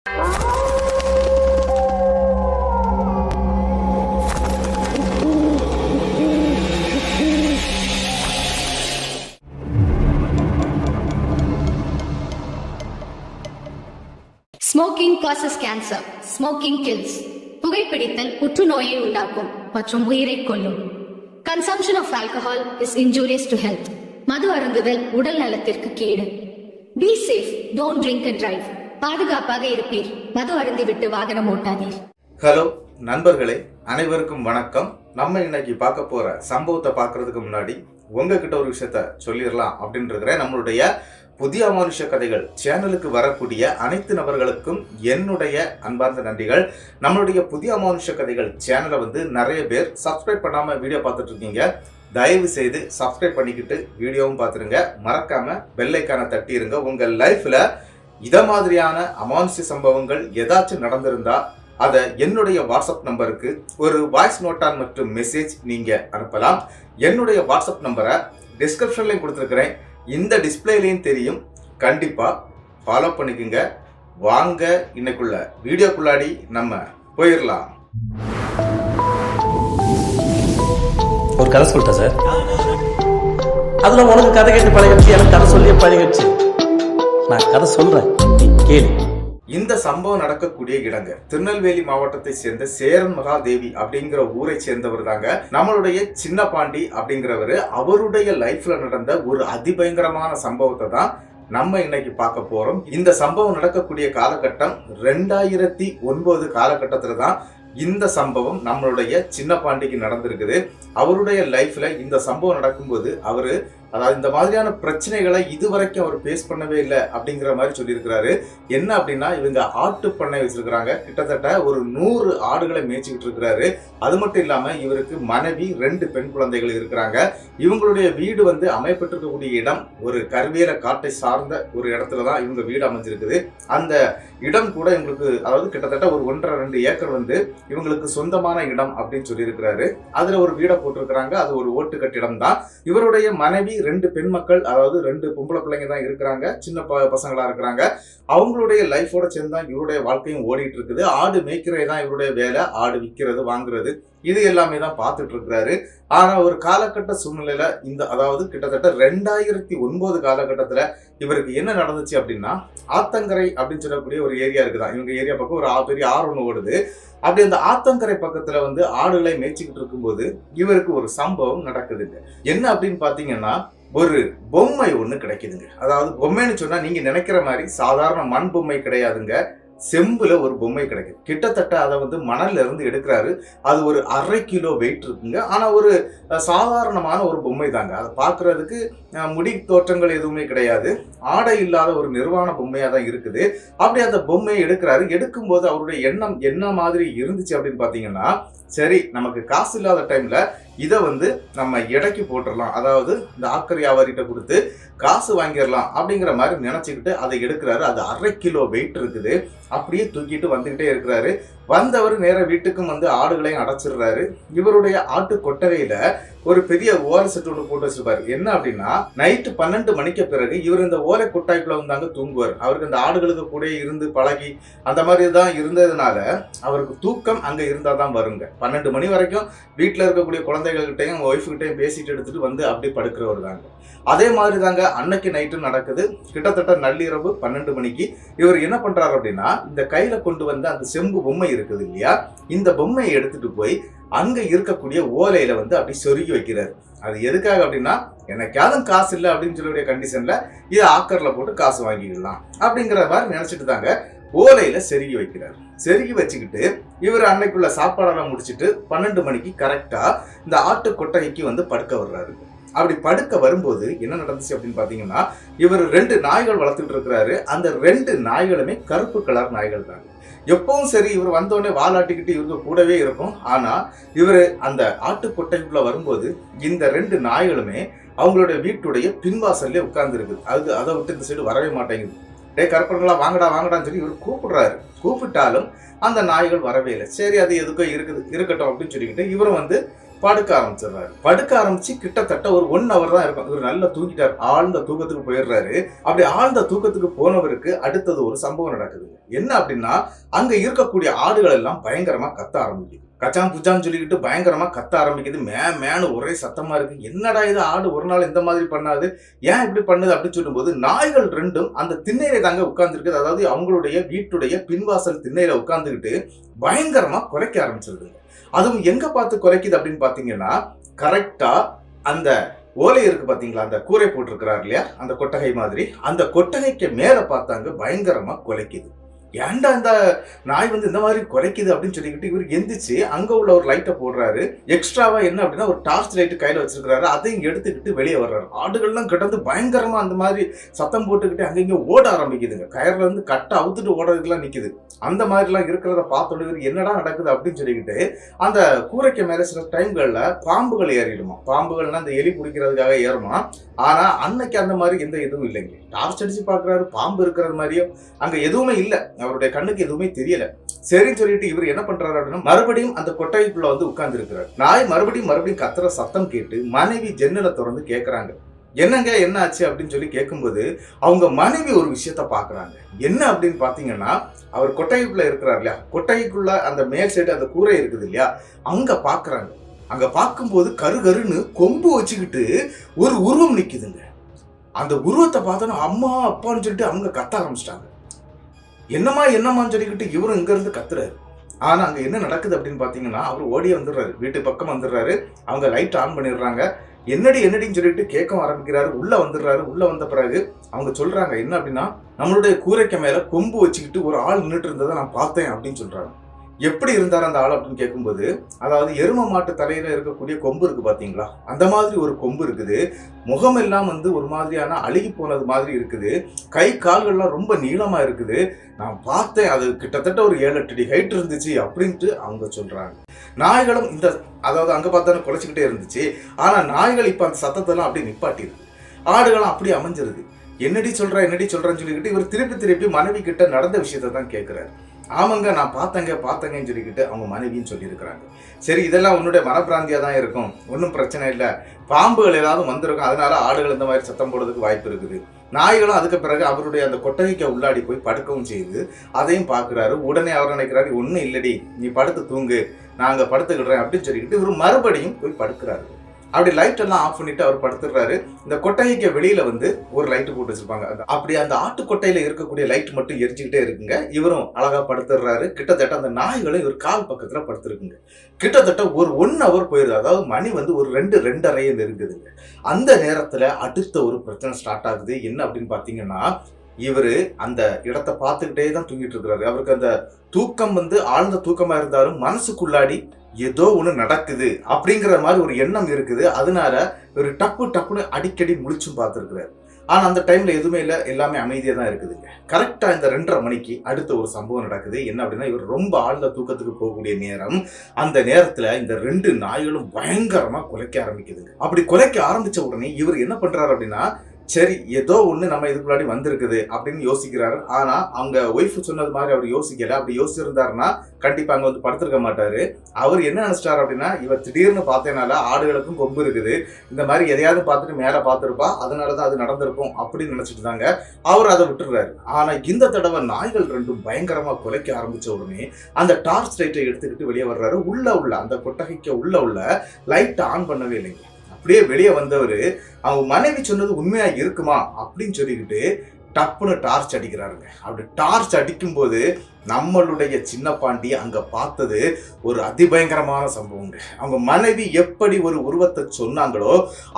Smoking causes cancer. Smoking kills. புகைப்பிடித்தல் புற்றுநோயை உண்டாக்கும் மற்றும் உயிரை கொல்லும். Consumption of alcohol is injurious to health. மது அருந்துதல் உடல் நலத்திற்கு கேடு. Be safe. Don't drink and drive. பாதுகாப்பாக இருப்பீர். மது அருந்திவிட்டு வாகனம் ஓட்டாதீர். ஹலோ நண்பர்களே, அனைவருக்கும் வணக்கம். நம்ம இன்னைக்கு பார்க்க போற சம்பவத்தை பார்க்கறதுக்கு முன்னாடி உங்ககிட்ட ஒரு விஷயத்த சொல்லிடலாம் அப்படின்ற நம்மளுடைய புதிய அமானுஷ்ய கதைகள் சேனலுக்கு வரக்கூடிய அனைத்து நபர்களுக்கும் என்னுடைய அன்பார்ந்த நன்றிகள். நம்மளுடைய புதிய அமானுஷ்ய கதைகள் சேனலை நிறைய பேர் சப்ஸ்கிரைப் பண்ணாம வீடியோ பார்த்துட்டு இருக்கீங்க. தயவு செய்து சப்ஸ்கிரைப் பண்ணிக்கிட்டு வீடியோவும் பார்த்துருங்க. மறக்காம பெல் ஐக்கானை தட்டிடுங்க. உங்க லைஃப்ல இத மாதிரியான அமானுஷ்ய சம்பவங்கள் ஏதாச்சும் நடந்திருந்தா அதை என்னுடைய வாட்ஸ்அப் நம்பருக்கு ஒரு வாய்ஸ் நோட்டான் மற்றும் மெசேஜ் நீங்க அனுப்பலாம். என்னுடைய வாட்ஸ்அப் நம்பரை டிஸ்கிரிப்ஷன்லையும் கொடுத்துருக்கிறேன், இந்த டிஸ்பிளேலையும் தெரியும். கண்டிப்பா ஃபாலோ பண்ணிக்கோங்க. வாங்க இன்னைக்குள்ள வீடியோக்குள்ளாடி நம்ம போயிடலாம். ஒரு கதை சொல்லிட்டேன் சார். அதுல உனக்கு கதை கேட்டு பழகிடுச்சு, எனக்கு கதை சொல்லி பழகிடுச்சு. நான் கதை சொல்றேன், நீ கேளு. இந்த சம்பவம் நடக்கக்கூடிய இடங்க திருநெல்வேலி மாவட்டத்தை சேர்ந்த சேரன் மகாதேவி அப்படிங்கிற ஊரை சேர்ந்தவர் தாங்க நம்மளுடைய சின்ன பாண்டி அப்படிங்கிறவரு. அவருடைய லைஃப்ல நடந்த ஒரு அதிபயங்கரமான சம்பவத்தை தான் நம்ம இன்னைக்கு பார்க்க போறோம். இந்த சம்பவம் நடக்கக்கூடிய காலகட்டம் 2009 காலகட்டத்துல தான் இந்த சம்பவம் நம்மளுடைய சின்ன பாண்டிக்கு நடந்திருக்குது. அவருடைய லைஃப்ல இந்த சம்பவம் நடக்கும்போது அவரு அதாவது இந்த மாதிரியான பிரச்சனைகளை இதுவரைக்கும் அவர் ஃபேஸ் பண்ணவே இல்லை அப்படிங்கிற மாதிரி சொல்லியிருக்கிறாரு. என்ன அப்படின்னா, இவங்க ஆட்டு பண்ணை வச்சிருக்கிறாங்க. கிட்டத்தட்ட ஒரு 100 ஆடுகளை மேய்ச்சிக்கிட்டு இருக்கிறாரு. அது மட்டும் இல்லாம இவருக்கு மனைவி 2 பெண் குழந்தைகள் இருக்கிறாங்க. இவங்களுடைய வீடு அமையப்பட்டிருக்கக்கூடிய இடம் ஒரு கருவேல காட்டை சார்ந்த ஒரு இடத்துலதான் இவங்க வீடு அமைஞ்சிருக்குது. அந்த இடம் கூட இவங்களுக்கு அதாவது கிட்டத்தட்ட ஒரு 1.5-2 ஏக்கர் இவங்களுக்கு சொந்தமான இடம் அப்படின்னு சொல்லியிருக்கிறாரு. அதுல ஒரு வீடை போட்டிருக்கிறாங்க. அது ஒரு ஓட்டு கட்டிடம் தான். இவருடைய மனைவி 2 பெண் மக்கள், அதாவது 2 பொம்பளை பிள்ளைங்க தான் இருக்கிறாங்க. சின்ன பசங்களா இருக்கிறாங்க. அவங்களுடைய லைஃபோட சேர்ந்து தான் இவருடைய வாழ்க்கையும் ஓடிட்டு இருக்குது. ஆடு மேய்க்கிறது தான் இவருடைய வேலை. ஆடு விற்கிறது, வாங்குறது, இது எல்லாமே தான் பார்த்துட்டு இருக்கிறாரு. ஆனா ஒரு காலகட்ட சூழ்நிலையில அதாவது கிட்டத்தட்ட 2009 காலகட்டத்துல இவருக்கு என்ன நடந்துச்சு அப்படின்னா, ஆத்தங்கரை அப்படின்னு சொல்லக்கூடிய ஒரு ஏரியா இருக்குதான். இவங்க ஏரியா பக்கம் ஒரு பெரிய ஆறு ஒன்று ஓடுது. அப்படி அந்த ஆத்தங்கரை பக்கத்துல ஆடுகளை மேய்ச்சிக்கிட்டு இருக்கும்போது இவருக்கு ஒரு சம்பவம் நடக்குதுங்க. என்ன அப்படின்னு பாத்தீங்கன்னா, ஒரு பொம்மை ஒண்ணு கிடைக்குதுங்க. அதாவது பொம்மைன்னு சொன்னா நீங்க நினைக்கிற மாதிரி சாதாரண மண் பொம்மை கிடையாதுங்க. செம்புல ஒரு பொம்மை கிடைக்குது. கிட்டத்தட்ட அதை மணல்ல இருந்து எடுக்கிறாரு. அது ஒரு 1/2 கிலோ வெயிட் இருக்குங்க. ஆனா ஒரு சாதாரணமான ஒரு பொம்மை தாங்க. அதை பார்க்கறதுக்கு முடி தோற்றங்கள் எதுவுமே கிடையாது. ஆடை இல்லாத ஒரு நிர்வாண பொம்மையா தான் இருக்குது. அப்படி அந்த பொம்மையை எடுக்கிறாரு. எடுக்கும்போது அவருடைய எண்ணம் என்ன மாதிரி இருந்துச்சு அப்படின்னு பாத்தீங்கன்னா, சரி நமக்கு காசு இல்லாத டைம்ல இதை நம்ம எடைக்கு போட்டுடலாம், அதாவது இந்த ஆக்கர் வியாபாரிகிட்ட கொடுத்து காசு வாங்கிடலாம் அப்படிங்கிற மாதிரி நினைச்சுக்கிட்டு அதை எடுக்கிறாரு. அது 1/2 கிலோ வெயிட் இருக்குது. அப்படியே தூக்கிட்டு வந்துகிட்டே இருக்கிறாரு. வந்தவர் நேர வீட்டுக்கும் ஆடுகளையும் அடைச்சிடுறாரு. இவருடைய ஆட்டு கொட்டகையில ஒரு பெரிய ஓலை செட்டு ஒன்று போட்டு வச்சிருப்பாரு. என்ன அப்படின்னா, நைட்டு 12 மணிக்கு பிறகு இவர் இந்த ஓலை கொட்டாய்க்குள்ள தூங்குவார். அவருக்கு அந்த ஆடுகளுக்கு கூட இருந்து பழகி அந்த மாதிரி தான் இருந்ததுனால அவருக்கு தூக்கம் அங்க இருந்தா தான் வருங்க. 12 மணி வரைக்கும் வீட்டுல இருக்கக்கூடிய குழந்தைகள்கிட்டையும் ஒய்ஃபுகிட்டையும் பேசிட்டு எடுத்துட்டு அப்படி படுக்கிறவர் தாங்க. அதே மாதிரி தாங்க அன்னைக்கு நைட்டு நடக்குது. கிட்டத்தட்ட நள்ளிரவு 12 மணிக்கு இவர் என்ன பண்றாரு அப்படின்னா, இந்த கையில கொண்டு வந்த அந்த செம்பு பொம்மை இருக்குது இல்லையா, இந்த பொம்மையை எடுத்துட்டு போய் அங்க இருக்கக்கூடிய ஓலையில அப்படி சொருகி வைக்கிறாரு. அது எதுக்காக அப்படின்னா, எனக்காவது காசு இல்லை அப்படின்னு சொல்லக்கூடிய கண்டிஷன்ல இதை ஆக்கர்ல போட்டு காசு வாங்கிடலாம் அப்படிங்கிற மாதிரி நினைச்சிட்டு தாங்க ஓலையில செருகி வைக்கிறாரு. செருகி வச்சுக்கிட்டு இவர் அன்னைக்குள்ள சாப்பாடெல்லாம் முடிச்சுட்டு 12 மணிக்கு கரெக்டா இந்த ஆட்டு கொட்டகைக்கு படுக்க வர்றாரு. அப்படி படுக்க வரும்போது என்ன நடந்துச்சு அப்படின்னு பாத்தீங்கன்னா, இவர் 2 நாய்கள் வளர்த்துட்டு இருக்கிறாரு. அந்த 2 நாய்களுமே கருப்பு கலர் நாய்கள் தாங்க. எப்பவும் சரி இவர் வந்தோடனே வாலாட்டிக்கிட்டு இவருக்கு கூடவே இருக்கும். ஆனா இவர் அந்த ஆட்டு கொட்டைக்குள்ள வரும்போது இந்த 2 நாய்களுமே அவங்களுடைய வீட்டுடைய பின்வாசல்லே உட்கார்ந்து இருக்குது. அதை விட்டு இந்த சைடு வரவே மாட்டேங்குது. டே கருப்பங்களா வாங்கடா வாங்கடான்னு சொல்லி இவர் கூப்பிடுறாரு. கூப்பிட்டாலும் அந்த நாய்கள் வரவே இல்லை. சரி அது எதுக்கோ இருக்கட்டும் அப்படின்னு சொல்லிக்கிட்டு இவரும் படுக்க ஆரம்பிச்சிடுறாரு. படுக்க ஆரம்பிச்சு கிட்டத்தட்ட ஒரு 1 hour தான் இருக்கும். இவர் நல்லா தூங்கிட்டார், ஆழ்ந்த தூக்கத்துக்கு போயிடுறாரு. அப்படி ஆழ்ந்த தூக்கத்துக்கு போனவருக்கு அடுத்தது ஒரு சம்பவம் நடக்குது. என்ன அப்படின்னா, அங்க இருக்கக்கூடிய ஆடுகள் எல்லாம் பயங்கரமா கத்த ஆரம்பிக்குது. கச்சான் புச்சான்னு சொல்லிக்கிட்டு பயங்கரமா கத்த ஆரம்பிக்குது. மேனு ஒரே சத்தமா இருக்கு. என்னடா இது, ஆடு ஒரு நாள் இந்த மாதிரி பண்ணாது, ஏன் இப்படி பண்ணுது அப்படின்னு சொல்லும்போது நாய்கள் 2ம் அந்த திண்ணையில தாங்க உட்கார்ந்துருக்குது. அதாவது அவங்களுடைய வீட்டுடைய பின்வாசல் திண்ணையில உட்கார்ந்துக்கிட்டு பயங்கரமா குறைக்க ஆரம்பிச்சிருக்குங்க. அதுவும் எங்க பார்த்து குறைக்குது அப்படின்னு பாத்தீங்கன்னா, கரெக்டா அந்த ஓலை இருக்கு பாத்தீங்களா, அந்த கூரை போட்டிருக்கிறார் இல்லையா, அந்த கொட்டகை மாதிரி, அந்த கொட்டகைக்கு மேல பார்த்தாங்க பயங்கரமா குலைக்குது. ஏன்டா இந்த நாய் வந்து இந்த மாதிரி குறைக்குது அப்படின்னு சொல்லிக்கிட்டு இவர் எந்திரிச்சு அங்க உள்ள ஒரு லைட்டை போடுறாரு. எக்ஸ்ட்ராவா என்ன அப்படின்னா ஒரு டார்ச் லைட் கையில வச்சிருக்கிறாரு. அதையும் எடுத்துக்கிட்டு வெளியே வர்றாரு. ஆடுகள்லாம் கிடந்து பயங்கரமா அந்த மாதிரி சத்தம் போட்டுக்கிட்டு அங்கங்க ஓட ஆரம்பிக்குதுங்க. கயர்ல இருந்து கட்டை அவுத்துட்டு ஓடுறதுக்கெல்லாம் நிக்குது. அந்த மாதிரிலாம் இருக்கிறத பார்த்தோட இவர் என்னடா நடக்குது அப்படின்னு சொல்லிக்கிட்டு அந்த கூரைக்கு மேல சில டைம்கள்ல பாம்புகள் ஏறிடுமா. பாம்புகள்னா அந்த எலி பிடிக்கிறதுக்காக ஏறுமா. ஆனா அன்னைக்கு அந்த மாதிரி எந்த இதுவும் இல்லைங்க. டார்ச் அடிச்சு பாக்குறாரு, பாம்பு இருக்கிறது மாதிரியும் அங்க எதுவுமே இல்லை. அவருடைய கண்ணுக்கு எதுவுமே தெரியல. சரின்னு சொல்லிட்டு இவர் என்ன பண்றாரு அப்படின்னா மறுபடியும் அந்த கொட்டகைக்குள்ள வந்து உட்கார்ந்து இருக்கிறார். நாய் மறுபடியும் கத்துற சத்தம் கேட்டு மனைவி ஜன்னலை திறந்து கேட்கறாங்க, என்னங்க என்ன ஆச்சு அப்படின்னு சொல்லி கேட்கும்போது அவங்க மனைவி ஒரு விஷயத்த பாக்குறாங்க. என்ன அப்படின்னு பாத்தீங்கன்னா, அவர் கொட்டகைக்குள்ள இருக்கிறார் இல்லையா, கொட்டகைக்குள்ள அந்த மேல் சைடு அந்த கூரை இருக்குது இல்லையா, அங்க பாக்குறாங்க. அங்க பார்க்கும்போது கருன்னு கொம்பு வச்சுக்கிட்டு ஒரு உருவம் நிக்குதுங்க. அந்த உருவத்தை பார்த்தோன்னா அம்மா அப்பான்னு சொல்லிட்டு அவங்க கத்த ஆரம்பிச்சிட்டாங்க. என்னமான்னு சொல்லிக்கிட்டு இவரும் இங்க இருந்து கத்துறாரு. ஆனா அங்க என்ன நடக்குது அப்படின்னு பாத்தீங்கன்னா, அவர் ஓடியே வந்துடுறாரு, வீட்டு பக்கம் வந்துடுறாரு. அவங்க லைட் ஆன் பண்ணிடுறாங்க. என்னடின்னு சொல்லிட்டு கேட்க ஆரம்பிக்கிறாரு. உள்ள வந்துடுறாரு. உள்ள வந்த பிறகு அவங்க சொல்றாங்க என்ன அப்படின்னா, நம்மளுடைய கூரைக்கு மேல கொம்பு வச்சுக்கிட்டு ஒரு ஆள் நின்றுட்டு இருந்ததை நான் பார்த்தேன் அப்படின்னு சொல்றாங்க. எப்படி இருந்தார் அந்த ஆள் அப்படின்னு கேட்கும்போது, அதாவது எரும மாட்டு தலையில இருக்கக்கூடிய கொம்பு இருக்கு பாத்தீங்களா, அந்த மாதிரி ஒரு கொம்பு இருக்குது. முகம் எல்லாம் வந்து ஒரு மாதிரியான அழுகி போனது மாதிரி இருக்குது. கை கால்கள்லாம் ரொம்ப நீளமா இருக்குது. நான் பார்த்தேன், அது கிட்டத்தட்ட ஒரு 7-8 அடி ஹைட் இருந்துச்சு அப்படின்ட்டு அவங்க சொல்றாங்க. நாய்களும் இந்த அதாவது அங்க பார்த்தாலும் குலைச்சிக்கிட்டே இருந்துச்சு. ஆனா நாய்கள் இப்ப அந்த சத்தத்தெல்லாம் அப்படியே நிப்பாட்டிருக்கு. ஆடுகளும் அப்படியே அமைஞ்சிருது. என்னடி சொல்றேன்னு சொல்லிக்கிட்டு இவர் திருப்பி மனைவி கிட்ட நடந்த விஷயத்த தான் கேட்கிறாரு. ஆமாங்க நான் பார்த்தேங்கன்னு சொல்லிக்கிட்டு அவங்க மனைவின்னு சொல்லியிருக்கிறாங்க. சரி, இதெல்லாம் உன்னுடைய மனப்பிராந்தியா தான் இருக்கும், ஒன்றும் பிரச்சனை இல்லை, பாம்புகள் ஏதாவது வந்திருக்கும், அதனால ஆடுகள் இந்த மாதிரி சத்தம் போடுறதுக்கு வாய்ப்பு இருக்குது. நாய்களும் அதுக்கு பிறகு அவருடைய அந்த கொட்டகைக்கு உள்ளாடி போய் படுக்கவும் செய்யுது. அதையும் பார்க்குறாரு. உடனே அவர் நினைக்கிறாரு, ஒன்றும் இல்லடி, நீ படுத்து தூங்கு, நான் அங்கே படுத்துக்கிடுறேன் அப்படின்னு சொல்லிக்கிட்டு இவர் மறுபடியும் போய் படுக்கிறாரு. அப்படி லைட் எல்லாம் ஆஃப் பண்ணிட்டு அவர் படுத்துடுறாரு. இந்த கொட்டகைக்கு வெளியில வந்து ஒரு லைட்டு போட்டு வச்சிருப்பாங்க. அப்படி அந்த ஆட்டு கொட்டையில இருக்கக்கூடிய லைட் மட்டும் எரிஞ்சுக்கிட்டே இருக்குங்க. இவரும் அழகா படுத்துடுறாரு. கிட்டத்தட்ட அந்த நாய்களும் இவர் கால் பக்கத்துல படுத்துருக்குங்க. கிட்டத்தட்ட ஒரு 1 hour போயிருது. அதாவது மணி வந்து ஒரு 2-2:30 இருக்குதுங்க. அந்த நேரத்துல அடுத்த ஒரு பிரச்சனை ஸ்டார்ட் ஆகுது. என்ன அப்படின்னு பாத்தீங்கன்னா, இவரு அந்த இடத்தை பார்த்துக்கிட்டே தான் தூங்கிட்டு இருக்கிறாரு. அவருக்கு அந்த தூக்கம் வந்து ஆழ்ந்த தூக்கமா இருந்தாலும் மனசுக்குள்ளாடி ஏதோ ஒண்ணு நடக்குது அப்படிங்கிற மாதிரி ஒரு எண்ணம் இருக்குது. அதனால ஒரு டப்புன்னு அடிக்கடி முழிச்சும் பார்த்துருக்கிறாரு. ஆனா அந்த டைம்ல எதுவுமே இல்லை, எல்லாமே அமைதியா தான் இருக்குதுங்க. கரெக்டா இந்த 2:30 மணிக்கு அடுத்த ஒரு சம்பவம் நடக்குது. என்ன அப்படின்னா, இவர் ரொம்ப ஆழ்ந்த தூக்கத்துக்கு போகக்கூடிய நேரம். அந்த நேரத்துல இந்த 2 நாய்களும் பயங்கரமா குலைக்க ஆரம்பிக்குதுங்க. அப்படி குலைக்க ஆரம்பிச்ச உடனே இவர் என்ன பண்றாரு அப்படின்னா, சரி ஏதோ ஒண்ணு நம்ம இதுக்கு முன்னாடி வந்திருக்குது அப்படின்னு யோசிக்கிறாரு. ஆனா அவங்க ஒய்ஃப் சொன்னது மாதிரி அவர் யோசிக்கல. அப்படி யோசிச்சிருந்தாருன்னா கண்டிப்பா அங்க வந்து படுத்திருக்க மாட்டாரு. அவர் என்ன நினைச்சிட்டாரு அப்படின்னா, இவர் திடீர்னு பார்த்தேனால ஆடுகளுக்கும் கொம்பு இருக்குது, இந்த மாதிரி எதையாவது பார்த்துட்டு மேல பார்த்திருப்பா, அதனாலதான் அது நடந்திருக்கும் அப்படின்னு நினைச்சிட்டு தாங்க அவர் அதை விட்டுறாரு. ஆனா இந்த தடவை நாய்கள் 2ம் பயங்கரமா குலைக்க ஆரம்பிச்ச உடனே அந்த டார்ச் லைட்டை எடுத்துக்கிட்டு வெளியே வர்றாரு. உள்ள அந்த கொட்டகைக்கு உள்ள லைட் ஆன் பண்ணவே இல்லைங்க. அப்படியே வெளியே வந்தவர் அவங்க மனைவி சொன்னது உண்மையா இருக்குமா அப்படின்னு சொல்லிக்கிட்டு டப்புன்னு டார்ச் அடிக்கிறாருங்க. அப்படி டார்ச் அடிக்கும் போது நம்மளுடைய சின்ன பாண்டி அங்க பார்த்தது ஒரு அதிபயங்கரமான சம்பவங்க. அவங்க மனைவி எப்படி ஒரு உருவத்தை சொன்னாங்களோ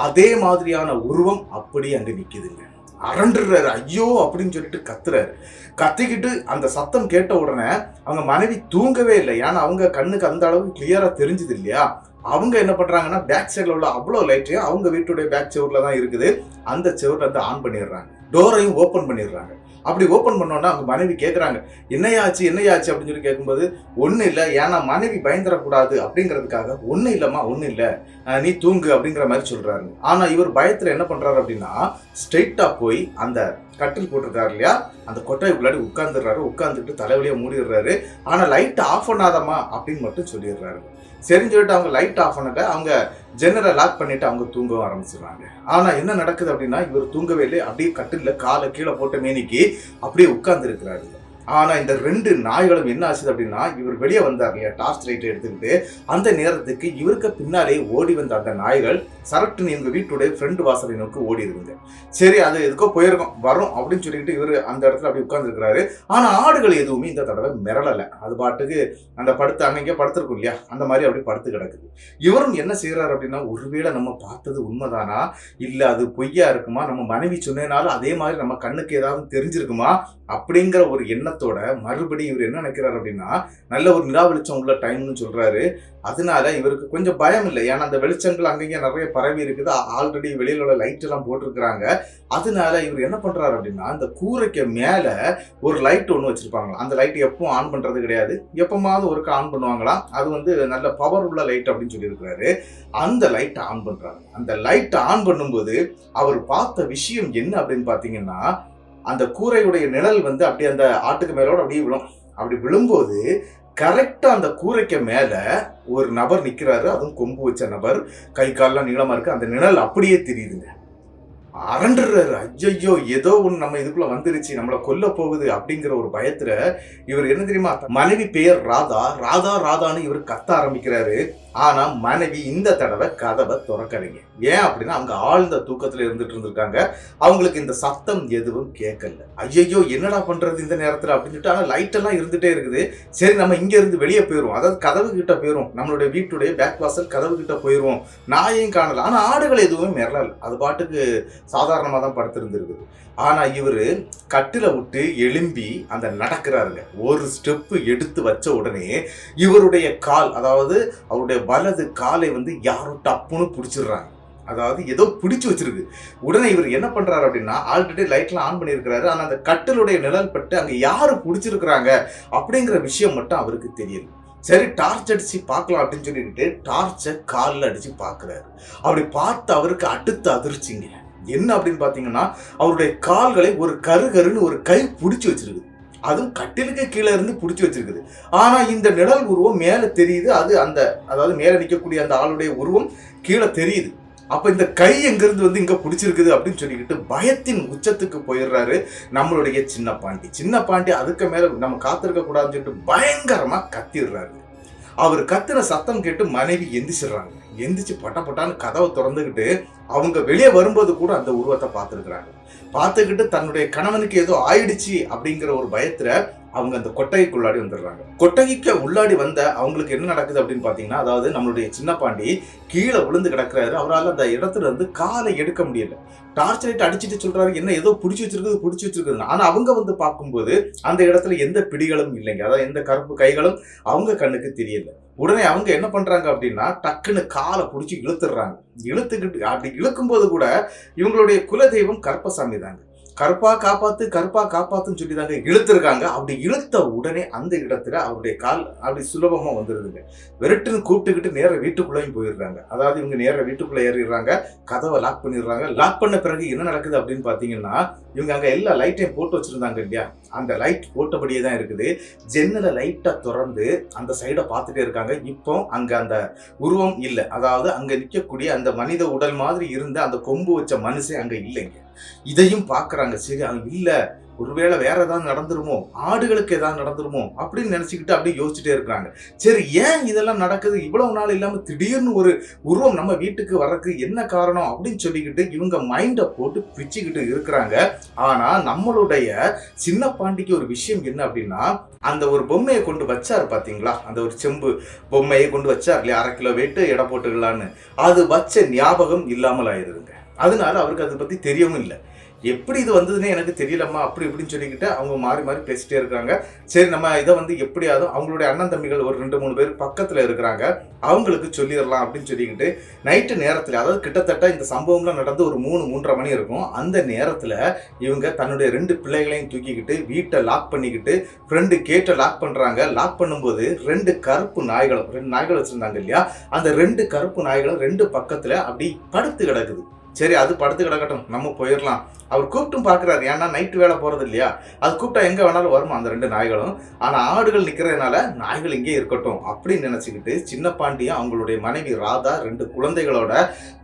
அதே மாதிரியான உருவம் அப்படி அங்க நிக்குதுங்க. அரண்டுறாரு, ஐயோ அப்படின்னு சொல்லிட்டு கத்துறாரு. கத்திக்கிட்டு அந்த சத்தம் கேட்ட உடனே அவங்க மனைவி தூங்கவே இல்லை. ஏன்னா அவங்க கண்ணுக்கு அந்த அளவுக்கு கிளியரா தெரிஞ்சது இல்லையா. அவங்க என்ன பண்றாங்கன்னா, பேக் சைட்ல உள்ள அவ்வளோ லைட்டையும் அவங்க வீட்டுடைய பேக் செவர்ல தான் இருக்குது, அந்த செவர்ல வந்து ஆன் பண்ணிடுறாங்க. டோரையும் ஓப்பன் பண்ணிடுறாங்க. அப்படி ஓப்பன் பண்ணோன்னா அவங்க மனைவி கேட்குறாங்க, என்னையாச்சு அப்படின்னு சொல்லி கேட்கும்போது, ஒன்றும் இல்லை, ஏன்னா மனைவி பயந்துடக்கூடாது அப்படிங்கிறதுக்காக, ஒன்றும் இல்லைம்மா ஒன்றும் இல்லை, நீ தூங்கு அப்படிங்கிற மாதிரி சொல்றாரு. ஆனா இவர் பயத்துல என்ன பண்றாரு அப்படின்னா, ஸ்ட்ரெயிட்டா போய் அந்த கட்டில் போட்டிருக்காரு இல்லையா, அந்த கொட்டைக்குள்ளாடி உட்கார்ந்துடுறாரு. உட்கார்ந்துட்டு தலைவலியா மூடிடுறாரு. ஆனா லைட் ஆஃப் பண்ணாதம்மா அப்படின்னு மட்டும் சொல்லிடுறாரு. சரின்னு சொல்லிட்டு அவங்க லைட் ஆஃப் பண்ணக்க அவங்க ஜன்னலை லாக் பண்ணிட்டு அவங்க தூங்கவும் ஆரம்பிச்சிடுறாங்க. ஆனா என்ன நடக்குது அப்படின்னா, இவர் தூங்கவே இல்லை, அப்படியே கட்டில காலை கீழே போட்ட மேனிக்கு அப்படியே உட்கார்ந்து இருக்கிறாரு. ஆனா இந்த 2 நாய்களும் என்ன ஆச்சுது அப்படின்னா, இவர் வெளியே வந்தார் இல்லையா டார்ச் லைட் எடுத்துக்கிட்டு, அந்த நேரத்துக்கு இவருக்கு பின்னாலே ஓடி வந்த அந்த நாய்கள் சரட்டுன்னு எங்க வீட்டுடைய ஃப்ரெண்டு வாசலை நோக்கி ஓடி இருக்குங்க. சரி, அது எதுக்கோ போயிருக்கோம் வரும் அப்படின்னு சொல்லிட்டு இவர் அந்த இடத்துல அப்படி உட்கார்ந்து இருக்கிறாரு. ஆனா ஆடுகள் எதுவுமே இந்த தடவை மிரளலை. அது பாட்டுக்கு அந்த படுத்து அங்கங்கே படுத்திருக்கும் இல்லையா, அந்த மாதிரி அப்படி படுத்து கிடக்குது. இவரும் என்ன செய்யறாரு அப்படின்னா, ஒருவேளை நம்ம பார்த்தது உண்மைதானா, இல்ல அது பொய்யா இருக்குமா, நம்ம மனைவி சொன்னேனாலும் அதே மாதிரி நம்ம கண்ணுக்கு ஏதாவது தெரிஞ்சிருக்குமா அப்படிங்கிற ஒரு எண்ணத்தோட மறுபடியும் இவர் என்ன நினைக்கிறாரு அப்படின்னா, நல்ல ஒரு நிலா வெளிச்சம் உள்ள டைம்னு சொல்றாரு. அதனால இவருக்கு கொஞ்சம் பயம் இல்லை. ஏன்னா அந்த வெளிச்சங்கள் அங்கங்க நிறைய பரவி இருக்குது, ஆல்ரெடி வெளியில உள்ள லைட் எல்லாம் போட்டிருக்கிறாங்க. அதனால இவர் என்ன பண்றாரு அப்படின்னா, அந்த கூரைக்கு மேல ஒரு லைட் ஒன்று வச்சிருப்பாங்க. அந்த லைட் எப்பவும் ஆன் பண்றது கிடையாது, எப்பமாவது ஒருக்கா ஆன் பண்ணுவாங்களாம். அது நல்ல பவர் உள்ள லைட் அப்படின்னு சொல்லியிருக்கிறாரு. அந்த லைட் ஆன் பண்றாங்க. அந்த லைட் ஆன் பண்ணும்போது அவர் பார்த்த விஷயம் என்ன அப்படின்னு பாத்தீங்கன்னா, அந்த கூரையுடைய நிழல் அப்படியே அந்த ஆட்டுக்கு மேலோட அப்படியே விழும். அப்படி விழும்போது கரெக்டா அந்த கூரைக்கு மேல ஒரு நபர் நிக்கிறாரு. அதுவும் கொம்பு வச்ச நபர், கை கால்லாம் நீளமா இருக்கு. அந்த நிழல் அப்படியே தெரியுதுங்க. அரண்டுறாரு. ஐயோ, ஏதோ ஒண்ணு நம்ம இதுக்குள்ள வந்துருச்சு, நம்மளை கொல்ல போகுது அப்படிங்கிற ஒரு பயத்துல இவர் என்ன தெரியுமா, மனைவி பெயர் ராதா, ராதா ராதான்னு இவர் கத்த ஆரம்பிக்கிறாரு. ஆனா மனைவி இந்த தடவை கதவை திறக்கலைங்க. ஏன் அப்படின்னா, அவங்க ஆழ்ந்த தூக்கத்துல இருந்துட்டு இருந்திருக்காங்க. அவங்களுக்கு இந்த சத்தம் எதுவும் கேட்கல. ஐயோ, என்னடா பண்றது இந்த நேரத்துல அப்படின்னு சொல்லிட்டு, ஆனா லைட் எல்லாம் இருந்துட்டே இருக்குது. சரி, நம்ம இங்க இருந்து வெளியே போயிருவோம், அதாவது கதவு கிட்ட போயிருவோம், நம்மளுடைய வீட்டுடைய பேக் வாசல் கதவு கிட்ட போயிருவோம். நாயையும் காணல, ஆனா ஆடுகள் எதுவுமே மிரளல, அது பாட்டுக்கு சாதாரணமா தான் படுத்திருந்துருக்குது. ஆனா இவரு கட்டில விட்டு எழும்பி அந்த நடக்கிறாருங்க. ஒரு ஸ்டெப் எடுத்து வச்ச உடனே இவருடைய கால், அதாவது அவருடைய வலது காலை யாரோ டப்புன்னு பிடிச்சிடுறாங்க. அதாவது ஏதோ பிடிச்சு வச்சிருக்கு. உடனே இவர் என்ன பண்றாரு அப்படின்னா, ஆல்ரெடி லைட்லாம் ஆன் பண்ணியிருக்கிறாரு. ஆனா அந்த கட்டிலுடைய நிழல் பட்டு அங்க யாரு பிடிச்சிருக்கிறாங்க அப்படிங்கிற விஷயம் மட்டும் அவருக்கு தெரியல. சரி, டார்ச் அடிச்சு பார்க்கலாம் அப்படின்னு சொல்லிட்டு டார்ச்சை காலில் அடிச்சு பார்க்குறாரு. அப்படி பார்த்து அவருக்கு அடுத்த அதிர்ச்சிங்க என்ன அப்படின்னு பார்த்தீங்கன்னா, அவருடைய கால்களை ஒரு கருன்னு ஒரு கை பிடிச்சி வச்சிருக்குது. அதுவும் கட்டிலுக்கு கீழே இருந்து பிடிச்சி வச்சிருக்குது. ஆனா இந்த நிழல் உருவம் மேல தெரியுது. அதாவது மேல நிற்கக்கூடிய அந்த ஆளுடைய உருவம் கீழே தெரியுது. அப்ப இந்த கை எங்கிருந்து இங்க பிடிச்சிருக்குது அப்படின்னு சொல்லிக்கிட்டு பயத்தின் உச்சத்துக்கு போயிடுறாரு நம்மளுடைய சின்ன பாண்டி. அதுக்கு மேல நம்ம காத்திருக்க கூடாதுன்னு சொல்லிட்டு பயங்கரமா கத்திடுறாரு. அவர் கத்துற சத்தம் கேட்டு மனைவி எந்திரிச்சிடுறாங்க. எந்திரிச்சு பட்டான்னு கதவை திறந்துக்கிட்டு அவங்க வெளியே வரும்போது கூட அந்த உருவத்தை பார்த்துக்கிட்டு தன்னுடைய கணவனுக்கு ஏதோ ஆயிடுச்சு அப்படிங்கிற ஒரு பயத்துல அவங்க அந்த கொட்டகைக்குள்ளாடி வந்துடுறாங்க. கொட்டகைக்கு உள்ளாடி வந்த அவங்களுக்கு என்ன நடக்குது அப்படின்னு பாத்தீங்கன்னா, அதாவது நம்மளுடைய சின்ன பாண்டி கீழே விழுந்து கிடக்குறாரு. அவரால் அந்த இடத்துல காலை எடுக்க முடியல. டார்ச் லைட் அடிச்சுட்டு சொல்றாரு, என்ன ஏதோ பிடிச்சி வச்சிருக்குது. ஆனா அவங்க பார்க்கும்போது அந்த இடத்துல எந்த பிடிகளும் இல்லைங்க, அதாவது எந்த கருப்பு கைகளும் அவங்க கண்ணுக்கு தெரியல. உடனே அவங்க என்ன பண்றாங்க அப்படின்னா, டக்குன்னு காலை பிடிச்சி இழுத்துக்கிட்டு அப்படி இழுக்கும்போது கூட இவங்களுடைய குலதெய்வம் கருப்பசாமி தாங்க. கருப்பா காப்பாத்துன்னு சொல்லி தாங்க இழுத்துருக்காங்க. அப்படி இழுத்த உடனே அந்த இடத்துல அவருடைய கால் அப்படி சுலபமா வந்துருதுங்க. வெறுட்டுன்னு கூப்பிட்டுக்கிட்டு நேர வீட்டுக்குள்ளேயும் போயிடுறாங்க. அதாவது இவங்க நேர வீட்டுக்குள்ள ஏறிடுறாங்க, கதவை லாக் பண்ணிடுறாங்க. லாக் பண்ண பிறகு என்ன நடக்குது அப்படின்னு பாத்தீங்கன்னா, இவங்க அங்க எல்லா லைட்டையும் போட்டு வச்சிருந்தாங்க இல்லையா, அந்த லைட் போட்டபடியே தான் இருக்குது. ஜன்னலை லைட்டா திறந்து அந்த சைடை பார்த்துட்டே இருக்காங்க. இப்போ அங்க அந்த உருவம் இல்லை, அதாவது அங்க நிற்கக்கூடிய அந்த மனித உடல் மாதிரி இருந்த அந்த கொம்பு வச்ச மனுஷன் அங்க இல்லைங்க. இதையும் பாக்குறாங்க. சரி, அங்க இல்ல, ஒருவேளை வேற ஏதாவது நடந்துருமோ, ஆடுகளுக்கு ஏதாவது நடந்துருமோ அப்படின்னு நினைச்சுக்கிட்டு அப்படியே யோசிச்சுட்டே இருக்காங்க. சரி, ஏன் இதெல்லாம் நடக்குது, இவ்வளவு நாள் இல்லாம திடீர்னு ஒரு உருவம் நம்ம வீட்டுக்கு வர்றதுக்கு என்ன காரணம் அப்படின்னு சொல்லிக்கிட்டு இவங்க மைண்டை போட்டு பிச்சுக்கிட்டு இருக்கிறாங்க. ஆனா நம்மளுடைய சின்ன பாண்டிக்கு ஒரு விஷயம் என்ன அப்படின்னா, அந்த ஒரு பொம்மையை கொண்டு வச்சாரு பாத்தீங்களா, அந்த ஒரு செம்பு பொம்மையை கொண்டு வச்சார் இல்லையா, 1/2 கிலோ வெயிட்டு எடை போட்டுக்கலான்னு, அது வச்ச ஞாபகம் இல்லாமல் ஆயிருதுங்க. அதனால அவருக்கு அதை பத்தி தெரியவும் இல்லை. எப்படி இது வந்ததுன்னே எனக்கு தெரியலம்மா அப்படி இப்படின்னு சொல்லிக்கிட்டு அவங்க மாறி மாறி பேசிட்டே இருக்காங்க. சரி, நம்ம இதை எப்படியாவது அவங்களுடைய அண்ணன் தம்பிகள் ஒரு 2-3 பேர் பக்கத்துல இருக்கிறாங்க, அவங்களுக்கு சொல்லிடலாம் அப்படின்னு சொல்லிக்கிட்டு நைட்டு நேரத்துல, அதாவது கிட்டத்தட்ட இந்த சம்பவம்லாம் நடந்து ஒரு 3-3:30 மணி இருக்கும். அந்த நேரத்துல இவங்க தன்னுடைய 2 பிள்ளைகளையும் தூக்கிக்கிட்டு வீட்டை லாக் பண்ணிக்கிட்டு ஃப்ரெண்டு கேட்டை லாக் பண்றாங்க. லாக் பண்ணும்போது 2 கருப்பு நாய்களும், 2 நாய்கள் வச்சிருந்தாங்க இல்லையா, அந்த 2 கருப்பு நாய்களும் 2 பக்கத்துல அப்படி படுத்து கிடக்குது. சரி அது படுத்து கிடக்கட்டும், நம்ம போயிடலாம். அவர் கூப்பிட்டும் பார்க்குறாரு, ஏன்னா நைட்டு வேலை போகிறது இல்லையா, அது கூப்பிட்டா எங்கே வேணாலும் வருமா அந்த 2 நாய்களும். ஆனால் ஆடுகள் நிற்கிறதுனால நாய்கள் இங்கே இருக்கட்டும் அப்படின்னு நினச்சிக்கிட்டு சின்ன பாண்டியும் அவங்களுடைய மனைவி ராதா 2 குழந்தைகளோட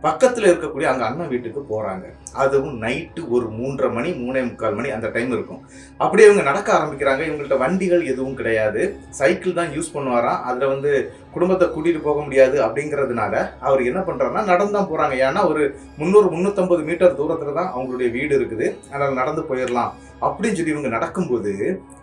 பக்கத்தில் இருக்கக்கூடிய அங்கே அண்ணன் வீட்டுக்கு போகிறாங்க. அதுவும் நைட்டு ஒரு 3:30 மணி 3:45 மணி அந்த டைம் இருக்கும். அப்படியே இவங்க நடக்க ஆரம்பிக்கிறாங்க. இவங்கள்ட்ட வண்டிகள் எதுவும் கிடையாது, சைக்கிள் தான் யூஸ் பண்ணுவாராம். அதில் வந்து குடும்பத்தை கூட்டிகிட்டு போக முடியாது அப்படிங்கிறதுனால அவர் என்ன பண்ணுறாருன்னா நடந்தான் போகிறாங்க. ஏன்னா ஒரு 300-350 மீட்டர் தூரத்தில் தான் அவங்களுடைய வீடு இருக்குது, அதனால் நடந்து போயிடலாம் அப்படின்னு சொல்லி இவங்க நடக்கும்போது,